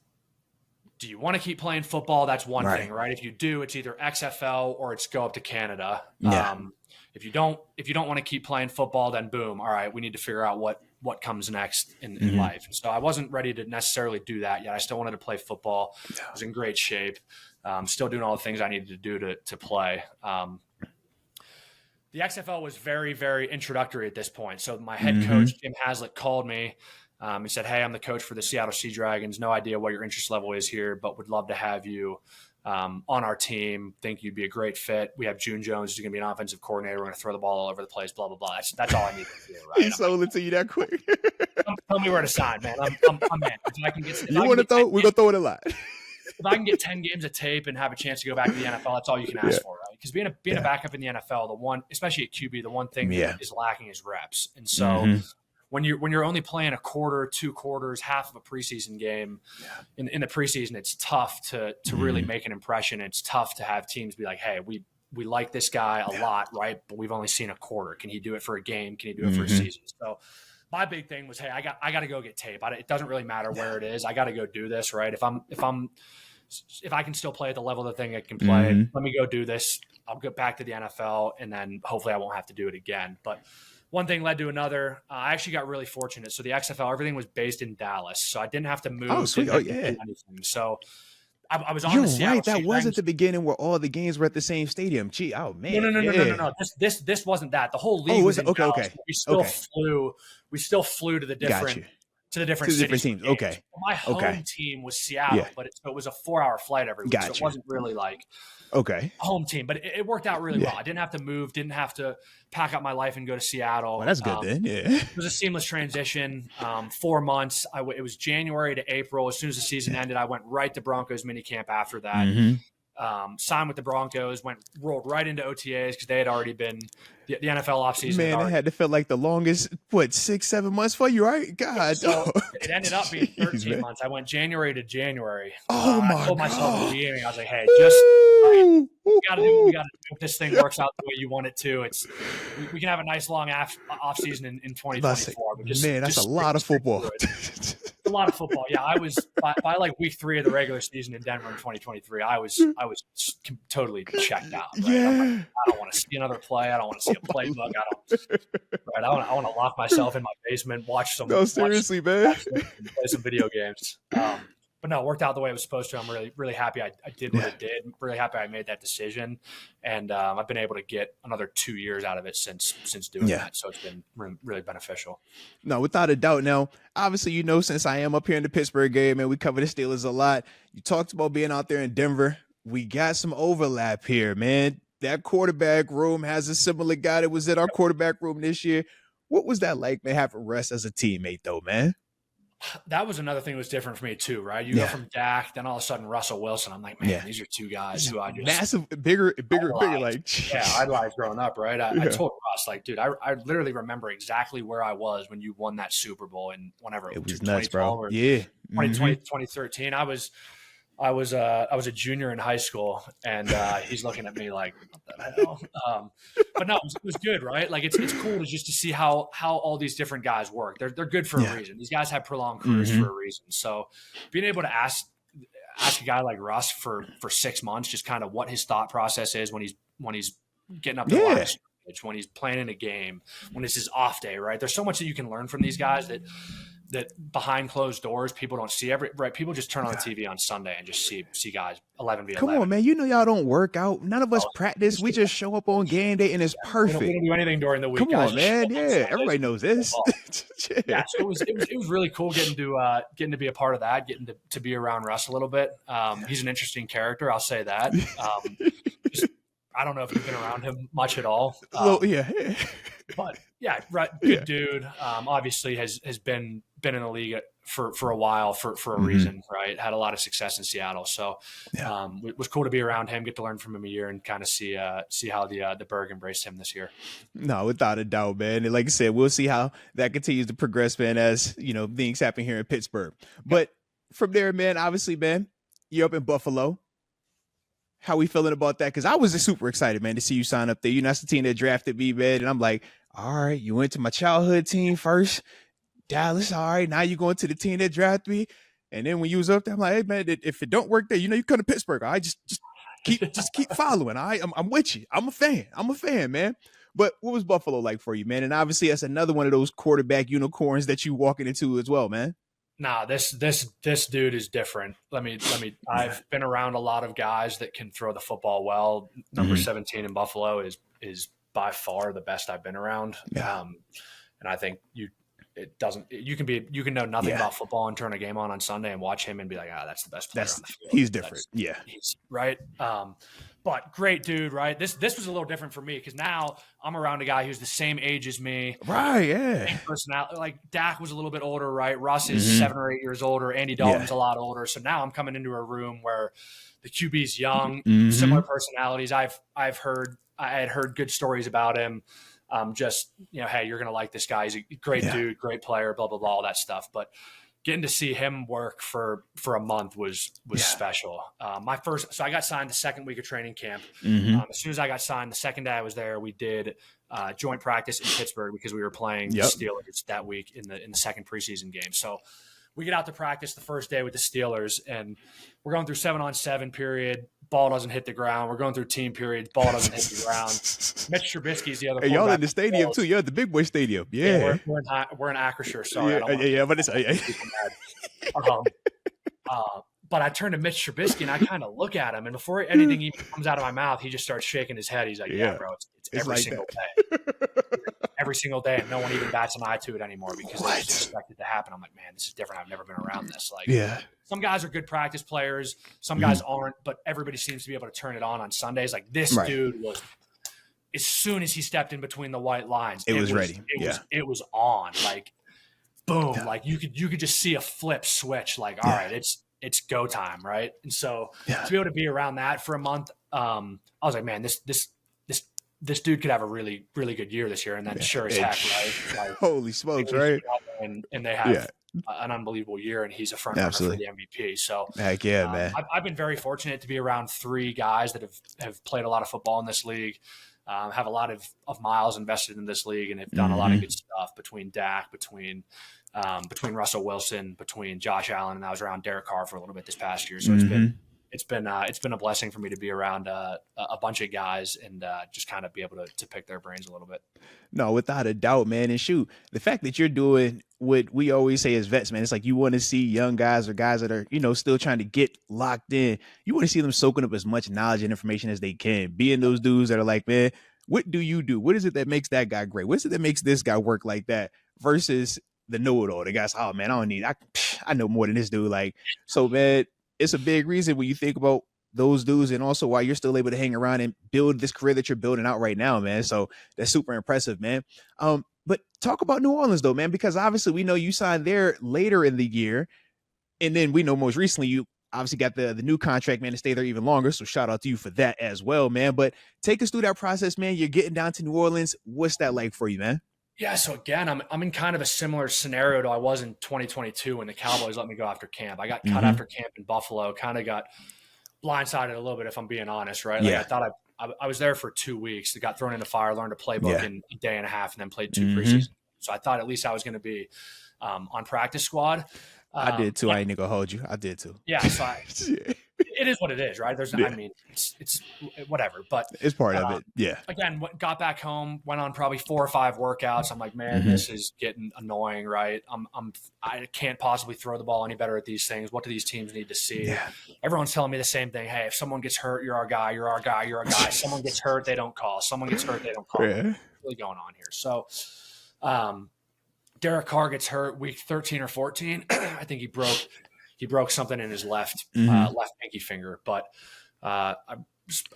S2: do you want to keep playing football? That's one thing, right? If you do, it's either XFL or it's go up to Canada. If you don't want to keep playing football, then boom. All right, we need to figure out what comes next in life. So I wasn't ready to necessarily do that yet. I still wanted to play football. I was in great shape. Still doing all the things I needed to do to play. The XFL was very, very introductory at this point. So my head coach, Jim Haslett, called me. He said, hey, I'm the coach for the Seattle Sea Dragons. No idea what your interest level is here, but would love to have you on our team. Think you'd be a great fit. We have June Jones, who's going to be an offensive coordinator. We're going to throw the ball all over the place, blah, blah, blah. That's all I need to do, right?
S1: He sold it to you that quick.
S2: Tell me where to sign, man. I'm in. If I can get,
S1: you want to throw? We're going to throw it a lot.
S2: If I can get 10 games of tape and have a chance to go back to the NFL, that's all you can ask for, right? Because being a backup in the NFL, the one, especially at QB, the one thing that is lacking is reps. And so when you're only playing a quarter, 2 quarters, half of a preseason game, in the preseason, it's tough to really make an impression. It's tough to have teams be like, hey, we like this guy a lot, right? But we've only seen a quarter. Can he do it for a game? Can he do it for a season? So my big thing was, hey, I got to go get tape. It doesn't really matter where it is. I got to go do this, right? If I'm if I can still play at the level that thing I can play, let me go do this. I'll get back to the NFL, and then hopefully I won't have to do it again. But one thing led to another. I actually got really fortunate. So the XFL, everything was based in Dallas, so I didn't have to move.
S1: Oh, sweet. Oh, yeah.
S2: Anything. So I was on
S1: You're
S2: the Seattle
S1: right. That was
S2: Seahawks.
S1: at the beginning where all the games were at the same stadium. Gee, oh man.
S2: No. This wasn't that. The whole league was in
S1: okay,
S2: Dallas,
S1: okay.
S2: but we still flew to the different cities.
S1: Teams. Okay.
S2: My home team was Seattle, but it was a 4-hour flight every week. So it wasn't really like a home team, but it worked out really well. I didn't have to move, didn't have to pack up my life and go to Seattle.
S1: Well, that's good then. Yeah.
S2: It was a seamless transition. 4 months. It was January to April. As soon as the season ended, I went right to Broncos minicamp after that. Signed with the Broncos, rolled right into OTAs because they had already been the NFL offseason.
S1: Man, it had to feel like the longest, 6-7 months for you, right? God.
S2: So it ended up being 13 months. I went January to January.
S1: Oh, my God.
S2: I told myself at the beginning, I was like, hey, we got to do if this thing works out the way you want it to. We can have a nice long off season in 2024.
S1: Man, that's a lot of football.
S2: A lot of football. Yeah, I was by like week 3 of the regular season in Denver in 2023. I was totally checked out. Right?
S1: Yeah.
S2: Like, I don't want to see another play. I don't want to see a playbook. I want to lock myself in my basement, watch some.
S1: No, seriously, man.
S2: Play some video games. But no, it worked out the way it was supposed to. I'm really, really happy I did what it did. I'm really happy I made that decision. And I've been able to get another 2 years out of it since doing that. So it's been really beneficial.
S1: No, without a doubt. Now, obviously, since I am up here in the Pittsburgh area, man, we cover the Steelers a lot. You talked about being out there in Denver. We got some overlap here, man. That quarterback room has a similar guy that was in our quarterback room this year. What was that like, man, having Russ as a teammate, though, man?
S2: That was another thing that was different for me too, right? You go from Dak, then all of a sudden Russell Wilson. I'm like, man, these are two guys who I just
S1: massive, bigger. Like,
S2: I idolized growing up, right? I told Russ, like, dude, I literally remember exactly where I was when you won that Super Bowl in whenever it was nuts, bro. Or 2020, 2013. I was a junior in high school, and he's looking at me like, what the hell? But no, it was good, right? Like it's cool to just to see how all these different guys work. They're good for a reason. These guys have prolonged careers for a reason. So being able to ask a guy like Russ for 6 months, just kind of what his thought process is when he's getting up to watch, when he's planning a game, when it's his off day, right? There's so much that you can learn from these guys that behind closed doors, people don't see people just turn on the TV on Sunday and just see guys 11v11.
S1: Come on, man. Y'all don't work out. None of us practice. We just show up on game day and it's perfect.
S2: We don't do anything during the week.
S1: Come on, man. Yeah. Everybody knows this.
S2: So it was really cool getting to be a part of that, getting to be around Russ a little bit. He's an interesting character. I'll say that. I don't know if you've been around him much at all. But yeah, right. Good dude. Obviously has been in the league for a while for a reason, right? Had a lot of success in Seattle. So it was cool to be around him, get to learn from him a year and kind of see how the Berg embraced him this year. No,
S1: without a doubt, man. And like I said, we'll see how that continues to progress, man, as things happen here in Pittsburgh. But from there, man, obviously, man, you're up in Buffalo. How we feeling about that? Because I was just super excited, man, to see you sign up there. That's the team that drafted me, man. And I'm like, all right, you went to my childhood team first, Dallas. All right, now you're going to the team that drafted me. And then when you was up there, I'm like, hey, man, if it don't work there, you come to Pittsburgh. All right, just keep following. All right, I'm with you. I'm a fan, man. But what was Buffalo like for you, man? And obviously, that's another one of those quarterback unicorns that you walking into as well, man.
S2: Nah, this dude is different. I've been around a lot of guys that can throw the football well. Number 17 in Buffalo is by far the best I've been around.
S1: Yeah.
S2: And I think you can know nothing about football and turn a game on Sunday and watch him and be like, that's the best player on the field.
S1: He's different.
S2: He's right. But great dude, right? This was a little different for me because now I'm around a guy who's the same age as me.
S1: Right, yeah.
S2: Same personality. Like Dak was a little bit older, right? Russ is 7 or 8 years older. Andy Dalton's a lot older. So now I'm coming into a room where the QB's young, similar personalities. I had heard good stories about him. Hey, you're going to like this guy. He's a great dude, great player, blah, blah, blah, all that stuff. But getting to see him work for a month was special. So I got signed the second week of training camp. As soon as I got signed, the second day I was there, we did joint practice in Pittsburgh because we were playing the Steelers that week in the second preseason game. So we get out to practice the first day with the Steelers, and we're going through 7-on-7 period. Ball doesn't hit the ground. We're going through team period. Ball doesn't hit the ground. Mitch Trubisky's the other.
S1: Hey, y'all in the stadium too. You're at the big boy stadium. Yeah,
S2: we're in Acrisure. Sorry,
S1: but it's
S2: but I turn to Mitch Trubisky and I kind of look at him, and before anything even comes out of my mouth, he just starts shaking his head. He's like, "Yeah, bro, it's every like single day, every single day, and no one even bats an eye to it anymore because they just expect it to happen." I'm like, "Man, this is different. I've never been around this." Like, some guys are good practice players, some guys aren't, but everybody seems to be able to turn it on Sundays. Like this dude was. As soon as he stepped in between the white lines,
S1: it was ready.
S2: It was on. Like, boom! Like you could just see a flip switch. Like, all right, it's go time, right? And so to be able to be around that for a month, I was like, man, this dude could have a really, really good year this year. And then sure as heck, right? Like,
S1: holy smokes, right?
S2: And they have an unbelievable year, and he's a front runner for the MVP. So
S1: heck yeah, man.
S2: I've been very fortunate to be around 3 guys that have played a lot of football in this league. Have a lot of miles invested in this league, and have done a lot of good stuff between Dak, between Russell Wilson, between Josh Allen, and I was around Derek Carr for a little bit this past year. So it's been a blessing for me to be around a bunch of guys and just kind of be able to pick their brains a little bit.
S1: No, without a doubt, man. And shoot, the fact that you're doing what we always say as vets, man, it's like you want to see young guys or guys that are, still trying to get locked in. You want to see them soaking up as much knowledge and information as they can. Being those dudes that are like, man, what do you do? What is it that makes that guy great? What is it that makes this guy work like that? Versus the know-it-all. The guy's, oh man, I know more than this dude. Like, so man, it's a big reason when you think about those dudes, and also why you're still able to hang around and build this career that you're building out right now, man. So that's super impressive, man. But talk about New Orleans though, man, because obviously we know you signed there later in the year. And then we know most recently you obviously got the new contract, man, to stay there even longer. So shout out to you for that as well, man. But take us through that process, man. You're getting down to New Orleans. What's that like for you, man?
S2: Yeah, so again, I'm in kind of a similar scenario to I was in 2022 when the Cowboys let me go after camp. I got cut after camp in Buffalo, kind of got blindsided a little bit, if I'm being honest, right? Like I thought I was there for 2 weeks. I got thrown in the fire, learned a playbook in a day and a half, and then played 2 preseason. So I thought at least I was going to be on practice squad.
S1: I did too. I ain't gonna hold you. I did too.
S2: Yeah, so it is what it is, right? There's, I mean, it's whatever, but
S1: it's part of it. Yeah.
S2: Again, got back home, went on probably 4 or 5 workouts. I'm like, man, this is getting annoying, right? I can't possibly throw the ball any better at these things. What do these teams need to see? Yeah. Everyone's telling me the same thing. Hey, if someone gets hurt, you're our guy. You're our guy. You're our guy. Someone gets hurt, they don't call. Someone gets hurt, they don't call. What's really going on here? So, Derek Carr gets hurt week 13 or 14. I think he broke something in his left pinky finger. But I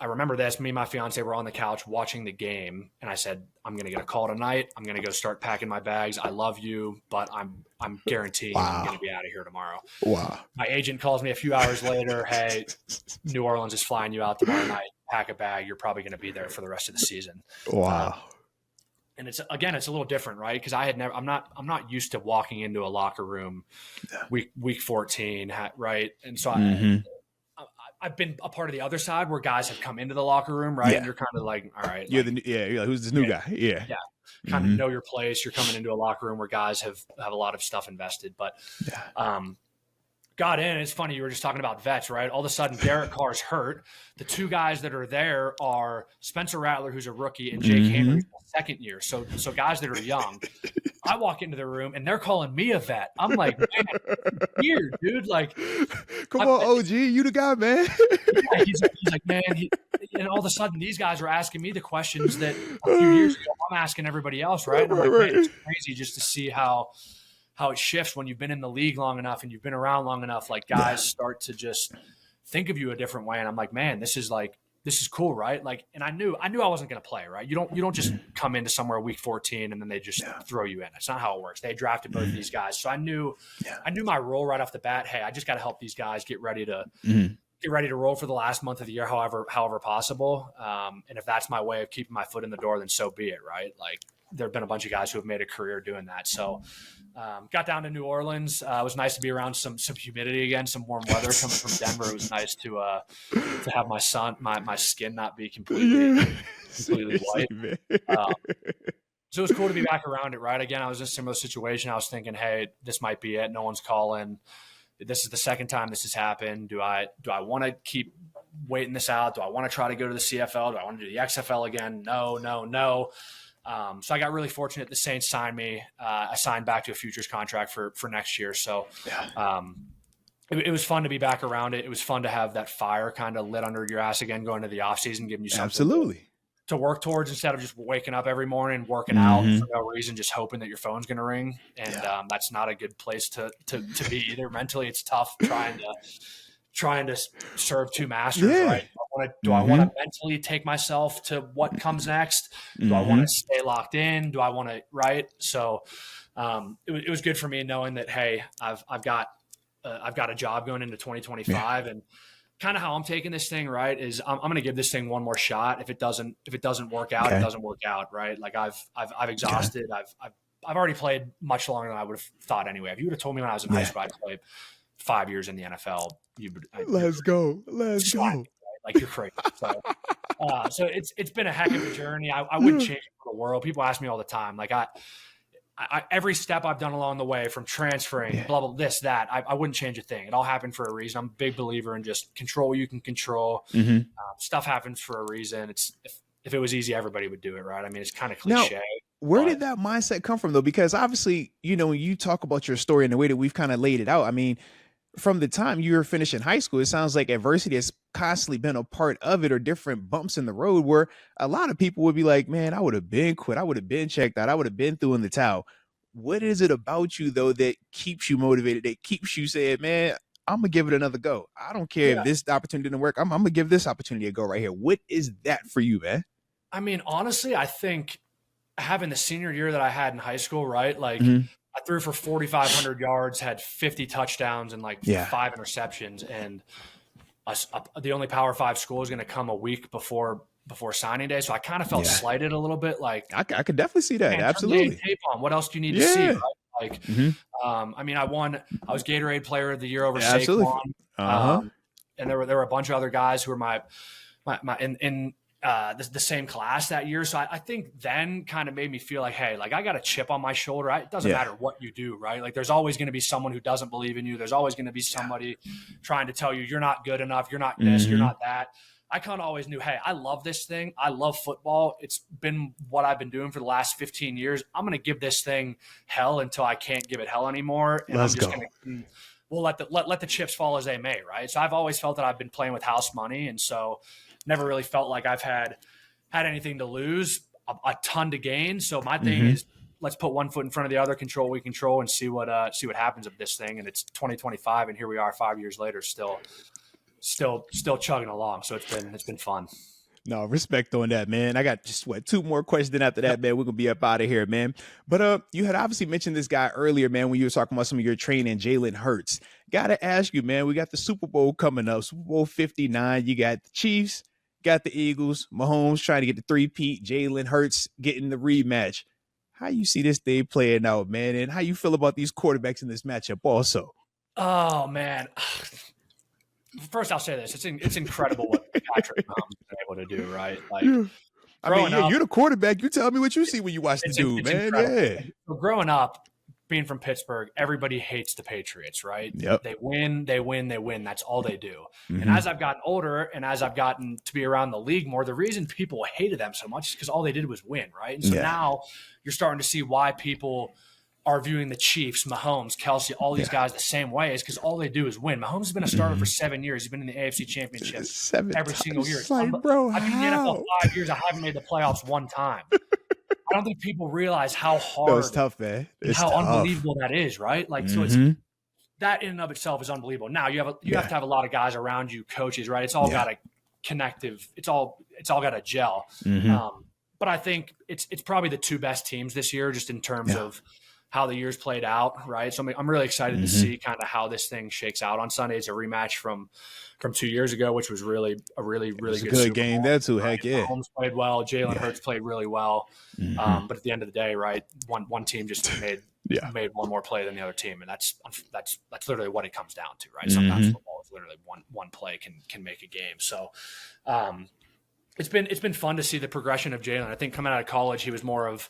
S2: remember this. Me and my fiance were on the couch watching the game, and I said, "I'm going to get a call tonight. I'm going to go start packing my bags. I love you, but I'm guaranteeing I'm going to be out of here tomorrow." Wow. My agent calls me a few hours later. Hey, New Orleans is flying you out tomorrow night. Pack a bag. You're probably going to be there for the rest of the season. Wow. And it's a little different, right? Because I'm not used to walking into a locker room week 14, right? And so I've been a part of the other side where guys have come into the locker room, right? And you're kind of like, all right,
S1: you're like, who's this new guy? Yeah.
S2: Kind of know your place. You're coming into a locker room where guys have a lot of stuff invested, but got in. It's funny, you were just talking about vets, right? All of a sudden, Derek Carr's hurt. The 2 guys that are there are Spencer Rattler, who's a rookie, and Jake Henry, second year. So guys that are young. I walk into the room, and they're calling me a vet. I'm like, man, weird, dude. Like,
S1: come on, OG, you the guy, man.
S2: Yeah, he's like, man. And all of a sudden, these guys are asking me the questions that a few years ago I'm asking everybody else, right? And I'm like, man, it's crazy just to see how it shifts when you've been in the league long enough and you've been around long enough. Like guys start to just think of you a different way. And I'm like, man, this is cool, right? Like, and I knew I wasn't going to play, right? You don't just come into somewhere week 14 and then they just throw you in. That's not how it works. They drafted both of these guys. So I knew my role right off the bat. Hey, I just got to help these guys get ready to roll for the last month of the year, however possible. And if that's my way of keeping my foot in the door, then so be it, right? Like, there have been a bunch of guys who have made a career doing that. So got down to New Orleans. It was nice to be around some humidity again, some warm weather coming from Denver. It was nice to have my skin not be completely white. So it was cool to be back around it, right? Again, I was in a similar situation. I was thinking, hey, this might be it. No one's calling. This is the second time this has happened. Do I want to keep waiting this out? Do I want to try to go to the CFL? Do I want to do the XFL again? No. So I got really fortunate. The Saints signed me. I signed back to a futures contract for next year. So it was fun to be back around it. It was fun to have that fire kind of lit under your ass again, going to the offseason, giving you something
S1: Absolutely.
S2: to work towards instead of just waking up every morning, working out for no reason, just hoping that your phone's going to ring. And that's not a good place to be either. Mentally, it's tough trying to serve two masters, right? Do I want to mentally take myself to what comes next? Do I want to stay locked in? Do I want to, right? So it was good for me knowing that, hey, I've got a job going into 2025 and kind of how I'm taking this thing, right, is I'm going to give this thing one more shot. If it doesn't work out, it doesn't work out, right? Like I've exhausted. I've already played much longer than I would have thought anyway. If you would have told me when I was in high school I'd play 5 years in the NFL,
S1: let's go.
S2: Like you're crazy. So it's been a heck of a journey. I wouldn't change it for the world. People ask me all the time, like I every step I've done along the way, from transferring, blah, blah, this, that, I wouldn't change a thing. It all happened for a reason. I'm a big believer in just control what you can control. Stuff happens for a reason. If it was easy, everybody would do it, right? I mean, it's kind of cliche.
S1: Now, where did that mindset come from, though? Because obviously, when you talk about your story and the way that we've kind of laid it out, I mean, from the time you were finishing high school, it sounds like adversity has constantly been a part of it, or different bumps in the road where a lot of people would be like, man, I would have been quit. I would have been checked out. I would have been through in the towel. What is it about you, though, that keeps you motivated, that keeps you saying, man, I'm going to give it another go? I don't care if this opportunity didn't work. I'm going to give this opportunity a go right here. What is that for you, man?
S2: I mean, honestly, I think having the senior year that I had in high school, right? Like I threw for 4,500 yards, had 50 touchdowns and 5 interceptions. And the only Power 5 school is going to come a week before signing day. So I kind of felt slighted a little bit. Like
S1: I could definitely see that. Absolutely.
S2: Tape on. What else do you need to see? Right? Like, I mean, I was Gatorade Player of the Year over Saquon. And there were a bunch of other guys who were my in the same class that year. So I think then kind of made me feel like, hey, like I got a chip on my shoulder. It doesn't matter what you do, right? Like there's always going to be someone who doesn't believe in you. There's always going to be somebody trying to tell you you're not good enough. You're not this, you're not that. I kind of always knew, hey, I love this thing. I love football. It's been what I've been doing for the last 15 years. I'm going to give this thing hell until I can't give it hell anymore. And
S1: Let's
S2: I'm just
S1: go.
S2: going to we'll let the chips fall as they may, right? So I've always felt that I've been playing with house money, and so never really felt like I've had anything to lose, a ton to gain. So my thing is, let's put one foot in front of the other, control what we control, and see what happens of this thing. And it's 2025, and here we are 5 years later, still chugging along. So it's been fun.
S1: No, respect on that, man. I got just 2 more questions. Then after that, man, we're gonna be up out of here, man. But you had obviously mentioned this guy earlier, man, when you were talking about some of your training, Jalen Hurts. Gotta ask you, man, we got the Super Bowl coming up, Super Bowl 59. You got the Chiefs, got the Eagles, Mahomes trying to get the three-peat, Jalen Hurts getting the rematch. How you see this thing playing out, man, and how you feel about these quarterbacks in this matchup also?
S2: Oh man. First, I'll say this: it's incredible what Patrick Mahomes has been able to do, right? Like,
S1: I mean, you're the quarterback. You tell me what you see when you watch the dude, man.
S2: Incredible. So growing up, being from Pittsburgh, everybody hates the Patriots, right?
S1: Yep.
S2: They win. That's all they do. And as I've gotten older and as I've gotten to be around the league more, the reason people hated them so much is because all they did was win, right? And so now you're starting to see why people are viewing the Chiefs, Mahomes, Kelsey, all these guys the same way, is because all they do is win. Mahomes has been a starter for 7 years. He's been in the AFC Championship every single year.
S1: Like, bro,
S2: I've been in the NFL 5 years. I haven't made the playoffs one time. I don't think people realize how hard,
S1: it's tough, man. It's
S2: how
S1: tough.
S2: Unbelievable that is, right? Like, so it's that in and of itself is unbelievable. Now you have to have a lot of guys around you, coaches, right? It's all got a connective. It's all got a gel. But I think it's probably the 2 best teams this year, just in terms of how the year's played out, right? So I'm really excited to see kind of how this thing shakes out on Sunday. It's a rematch from 2 years ago, which was really good
S1: game there too. Heck yeah.
S2: Mahomes played well. Jalen Hurts played really well. But at the end of the day, right, one team just made one more play than the other team, and that's literally what it comes down to, right? Sometimes football is literally one play can make a game. So it's been fun to see the progression of Jalen. I think coming out of college, he was more of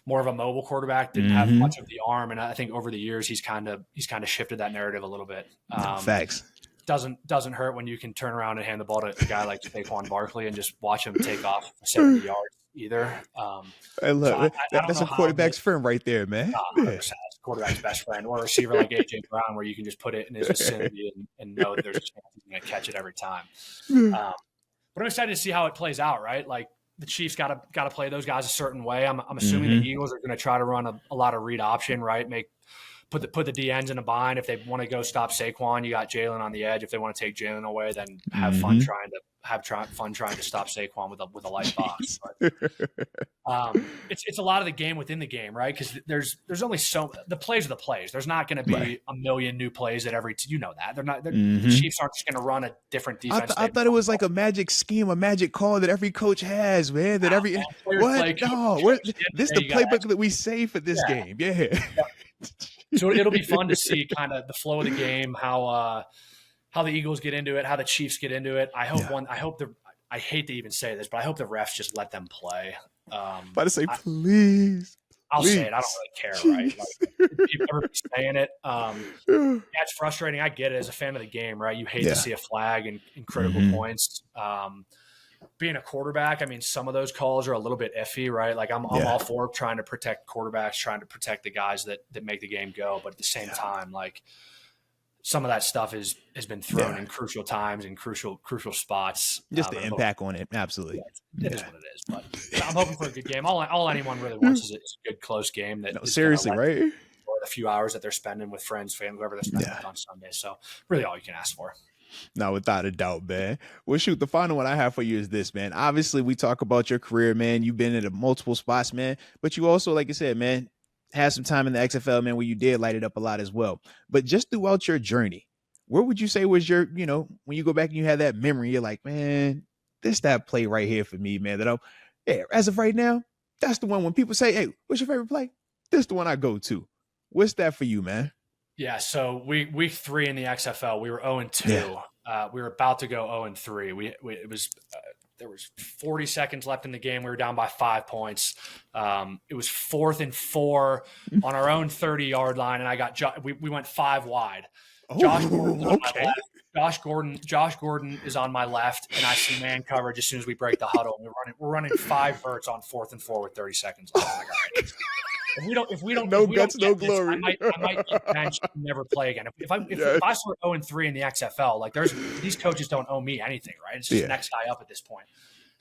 S2: more of a mobile quarterback, didn't have much of the arm. And I think over the years, he's kind of shifted that narrative a little bit.
S1: Facts.
S2: Doesn't hurt when you can turn around and hand the ball to a guy like Saquon Barkley and just watch him take off for 70 yards either.
S1: That's a quarterback's friend right there, man.
S2: 100%. Quarterback's best friend, or a receiver like A.J. Brown, where you can just put it in his vicinity and know that there's a chance he's going to catch it every time. But I'm excited to see how it plays out, right? Like the Chiefs got to play those guys a certain way. I'm assuming the Eagles are going to try to run a lot of read option, right? Put the D ends in a bind. If they want to go stop Saquon, you got Jalen on the edge. If they want to take Jalen away, then have fun trying to stop Saquon with a light box. But, it's a lot of the game within the game, right? Because there's only the plays are the plays. There's not going to be a million new plays at every. You know that they're not. The Chiefs aren't just going to run a different defense.
S1: I thought it was like a magic scheme, a magic call that every coach has, man. That every what? No, this is the playbook that we say for this game. Yeah.
S2: So it'll be fun to see kind of the flow of the game, how the Eagles get into it, how the Chiefs get into it. I hate to even say this, but I hope the refs just let them play.
S1: About to say, please.
S2: I'll say it. I don't really care, right? Like, everybody's saying it. It's frustrating. I get it as a fan of the game, right? You hate to see a flag in critical points. Being a quarterback, I mean, some of those calls are a little bit iffy, right? Like I'm all for trying to protect quarterbacks, trying to protect the guys that make the game go. But at the same time, like some of that stuff has been thrown in crucial times and crucial spots.
S1: Just the impact on it. Absolutely.
S2: It is what it is. But I'm hoping for a good game. All anyone really wants is a good, close game.
S1: Seriously, right?
S2: Or the few hours that they're spending with friends, family, whoever they're spending with on Sunday. So really all you can ask for.
S1: No, without a doubt, man. Well, shoot, the final one I have for you is this, man. Obviously, we talk about your career, man. You've been in multiple spots, man. But you also, like I said, man, had some time in the XFL, man, where you did light it up a lot as well. But just throughout your journey, where would you say was your, when you go back and you have that memory, you're like, man, that play right here for me, man. As of right now, that's the one when people say, hey, what's your favorite play? This the one I go to. What's that for you, man?
S2: Yeah, so week 3 in the XFL, we were 0-2. Yeah. We were about to go 0-3. It was there was 40 seconds left in the game. We were down by 5 points. It was 4th and 4 on our own 30-yard line, and we went 5 wide. Josh Gordon on my left. Josh Gordon is on my left, and I see man coverage as soon as we break the huddle. We're running 5 verts on 4th and 4 with 30 seconds left. I'm like, all right. If we don't,
S1: no guts, no glory.
S2: I might get benched and never play again. If I start 0-3 in the XFL, like these coaches don't owe me anything, right? It's just the next guy up at this point.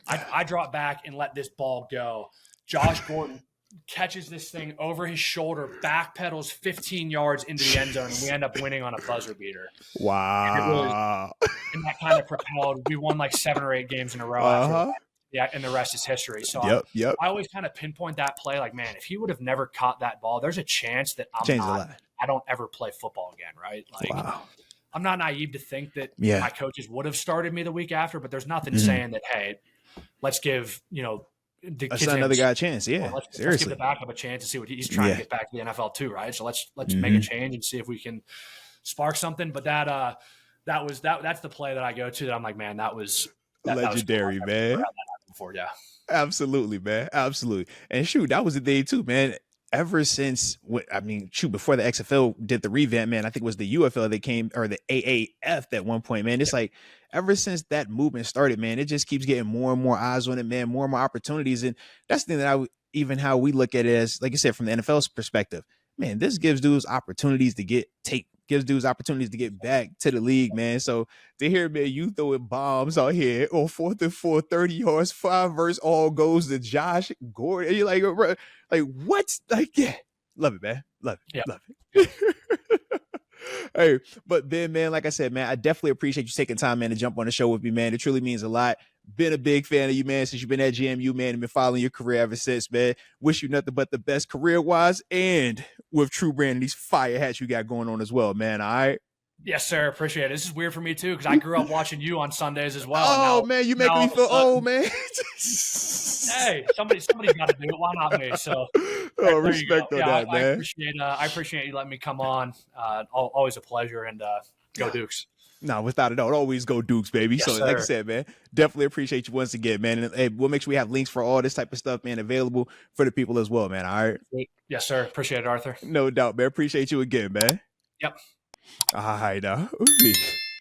S2: I drop back and let this ball go. Josh Gordon catches this thing over his shoulder, backpedals 15 yards into the end zone, and we end up winning on a buzzer beater.
S1: Wow!
S2: And that kind of propelled. We won like 7 or 8 games in a row after that. Yeah, and the rest is history. So I always kind of pinpoint that play. Like, man, if he would have never caught that ball, there's a chance that I don't ever play football again, right? Like, I'm not naive to think that my coaches would have started me the week after, but there's nothing saying that, hey, let's give the kids
S1: another guy a chance. Yeah,
S2: let's give the backup a chance to see what he's trying to get back to the NFL too, right? So let's make a change and see if we can spark something. But that's the play that I go to. That I'm like, man, that was
S1: legendary, man.
S2: Before,
S1: absolutely, man, absolutely. And shoot, that was the day too, man. Ever since, before the XFL did the revamp, man, I think it was the UFL that came, or the AAF at one point, man. It's like ever since that movement started, man, it just keeps getting more and more eyes on it, man, more and more opportunities. And that's the thing that how we look at it as, like I said, from the NFL's perspective, man, this gives dudes opportunities to get back to the league, man. So to hear, man, you throwing bombs out here on 4th and 4, 30 yards, 5 verse, all goes to Josh Gordon. And you're like, what? Like, yeah, love it, man. Love it. Hey, but then, man, like I said, man, I definitely appreciate you taking time, man, to jump on the show with me, man. It truly means a lot. Been a big fan of you, man, since you've been at GMU, man, and been following your career ever since, man. Wish you nothing but the best career-wise and with True Brand and these fire hats you got going on as well, man. All right?
S2: Yes, sir. Appreciate it. This is weird for me, too, because I grew up watching you on Sundays as well.
S1: Oh, man, you making me feel old, man.
S2: Hey, somebody's got to do it. Why not me? So,
S1: respect on that, man.
S2: I appreciate you letting me come on. Always a pleasure, and go Dukes.
S1: No, without a doubt, always go Dukes, baby.
S2: Yes,
S1: So, like I
S2: sir.
S1: said, man, definitely appreciate you once again, man. And hey, we'll make sure we have links for all this type of stuff, man, available for the people as well, man. All right.
S2: Yes, sir. Appreciate it, Arthur.
S1: No doubt, man. Appreciate you again, man.
S2: Yep.
S1: All right, now. Peace.